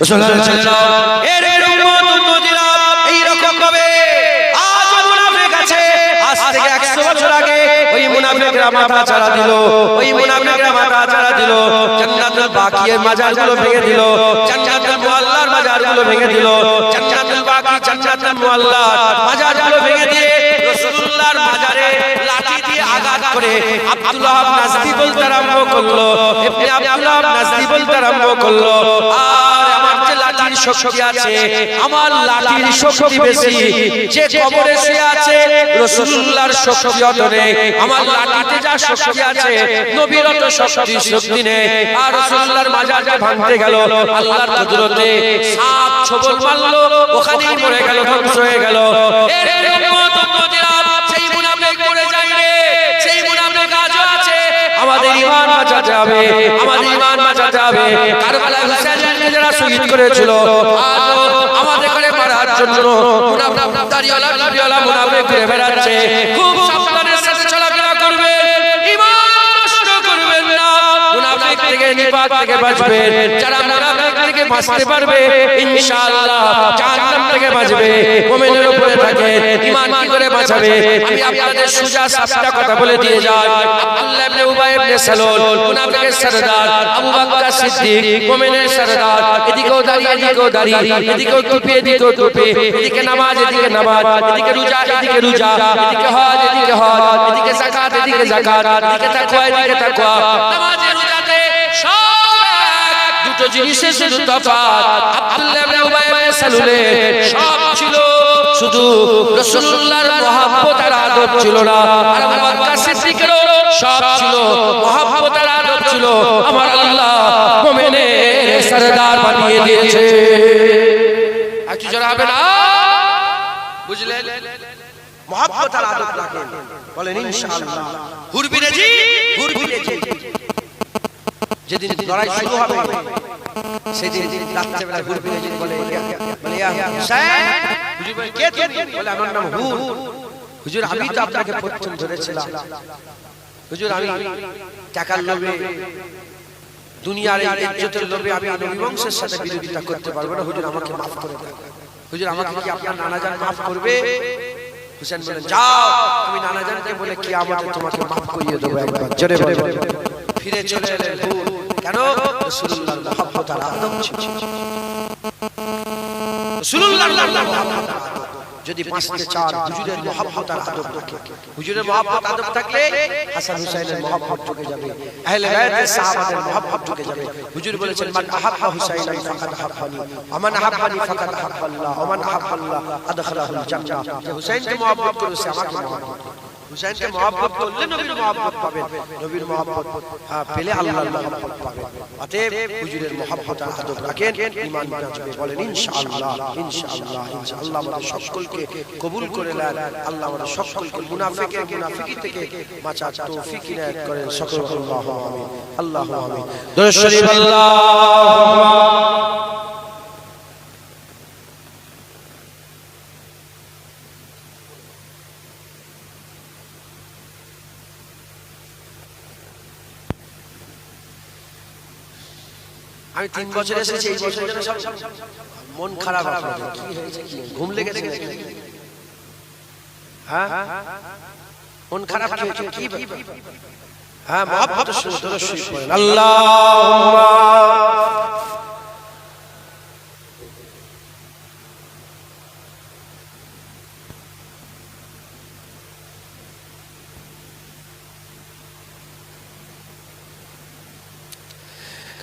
রাসূলুল্লাহ সাল্লাল্লাহু এর উম্মত উম্মতিরা এই রকম ভাবে আজ মুনাফিক আছে। আজ থেকে 100 বছর আগে ওই মুনাফিকরা মাথা চাড়া দিল, ওই মুনাফিকরা মাথা চাড়া দিল, জান্নাতুল বাকিয়ের মাজারগুলো ভেঙে দিল, জান্নাতুল মুআল্লার মাজারগুলো ভেঙে দিল, জান্নাতুল বাকি জান্নাতুল মুআল্লার মাজারগুলো ভেঙে দিয়ে রাসূলুল্লাহর মাজারে লাঠি দিয়ে আঘাত করে আব্দুল্লাহ নাজদি বলতে আরম্ভ করলো, ইবনে আব্দুল্লাহ নাজদি বলতে আরম্ভ করলো, আর আমার যে লাঠির শক্তি আছে, আমার লাঠির শক্তি বেশি, যে কবরে শুয়ে আছে রাসূলুল্লাহর শক্তি অত নেই, আমার লাঠিতে যা শক্তি আছে নবীর অত শক্তি নেই। আর রাসূলুল্লাহর মাজারকে ভাঙতে গেল, আল্লাহর কুদরতে সাপ ছোবল মারলো, ওখানেই মরে গেল, ধ্বংস হয়ে গেল। এর উম্মত উম্মতিরা সেই মুনাফিক মরে যায় রে, সেই মুনাফিক আজও আছে। আমাদের ঈমান বাঁচাতে হবে, আমাদের ঈমান বাঁচাতে হবে। কারবালায় হুসাইনকে যারা শহীদ করেছিল, আজও আমাদের ঘরে মারার জন্য মুনাফিক দাড়িওয়ালা টুপিওয়ালা মুনাফিক ঘুরে বেড়াচ্ছে। খুব সাবধানের সাথে চলাফেরা করবেন, ঈমান নষ্ট করবেন না, মুনাফিক থেকে নিপাত থেকে বাঁচবেন। যারা মুনাফিক থেকে বাঁচতে পারবে ইনশাআল্লাহ জাহান্নাম থেকে বাঁচবে। মুমিনের উপরে থাকে ঈমান কি করে বাঁচাবে? আমি আপনাদের সোজা সাপটা কথা বলে দিয়ে যাই। আব্দুল্লাহ ইবনে উবাই ইবনে সালুল মুনাফিকের সরদার, আবু বকর সিদ্দিক মুমিনের সরদার, এদিকেও দাঁড়িয়ে এদিকেও দাঁড়িয়ে, এদিকেও টুপি এদিকেও টুপি, এদিকে নামাজ এদিকে নামাজ, এদিকে রোজা এদিকে রোজা, এদিকে হজ এদিকে হজ, এদিকে যাকাত এদিকে যাকাত, এদিকে তাকওয়া এদিকে তাকওয়া। নামাজে রোজাতে সব এক, দুটো জিনিসের শুধু তফাৎ। আব্দুল্লাহ ইবনে উবাই ইবনে সালুলের সব ছিল, শুধু রাসূলুল্লাহর মহব্বত আর আদব ছিল না। আর আবু বকর সিদ্দিকেরও সব ছিল, মহব্বত আর আদব ছিল। আমার আল্লাহ মুমিনের সরদার বানিয়ে দিয়েছে। একটু জোরে হবে না? বুঝলেন? মহব্বত আর আদব রাখেন, বলেন ইনশাআল্লাহ। হুরবিনে জি, হুরবিনে জি, যেদিন লড়াই শুরু হবে সেদিন রাত্রে বেলা হুরবিনে জি বলে, ইয়া হুসাইন, হুজুর বলে কে তুমি? বলে আমার নাম হুর। হুজুর আমি তো আপনাকে প্রথম ধরেছিলাম, হুজুর আমি টাকার লোভে, দুনিয়ার ইজ্জতের লোভে আমি নবী বংশের সাথে বিরোধিতা করতে পারবো না, হুজুর আমাকে মাফ করে দেন। হুজুর আমাকে কি আপনার নানাজান মাফ করবে? হুসেন বলেন যাও, আমি নানাজানকে বলে কিয়ামতে তোমাকে মাফ করিয়ে দেব একবার। জোরে বলে ফিরে চলে এলেন হুর। কেন? রাসূলুল্লাহর মহব্বত আর আদব ছিল। রাসূলুল্লাহর মহব্বত আর আদব যদি বাঁচতে চান, হুজুরের মহব্বত আর আদব রাখে। হুজুরের মহব্বত আদব থাকলে হাসান হুসাইনের মহব্বত ঢুকে যাবে, আহলে বাইতের সাহাবাদের মহব্বত ঢুকে যাবে। হুজুর বলেছেন মান আহাব্বা হুসাইনান ফাকাদ আহাব্বানি ওয়া মান আহাব্বানি ফাকাদ আহাব্বাল্লাহ ওয়া মান আহাব্বাল্লাহ আদখালাহুল জান্নাহ। যে হুসাইনকে মহব্বত করেছে আমাকে মহব্বত, হুসাইনকে মহব্বত করলে নবীর মহব্বত পাবেন, নবীর মহব্বত পেলে আল্লাহর মহব্বত পাবেন। অতএব হুজুরের মহব্বত আর আদব রাখেন, ঈমান বাঁচবে। বলেন ইনশাআল্লাহ, ইনশাআল্লাহ, ইনশাআল্লাহ। আমাদের সকলকে কবুল করে নেন, আল্লাহ আমাদের সকলকে মুনাফিকের মুনাফিকি থেকে বাঁচার তৌফিক ইনায়াত করেন। সকলকে আল্লাহু আমিন, আল্লাহু আমিন। দরুদ শরীফ আল্লাহুম্মা। আমি 3 বছর এসেছি, এই বছর যেন সব মন খারাপ আপনাদের। কি হয়েছে? কি ঘুম লেগেছে? হ্যাঁ মন খারাপ কি হয়েছে? কি হ্যাঁ মহব্বত শুরু দরুদ শরীফ পড়েন। আল্লাহুম্মা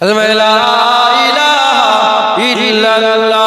লা ইলাহা ইল্লাল্লাহ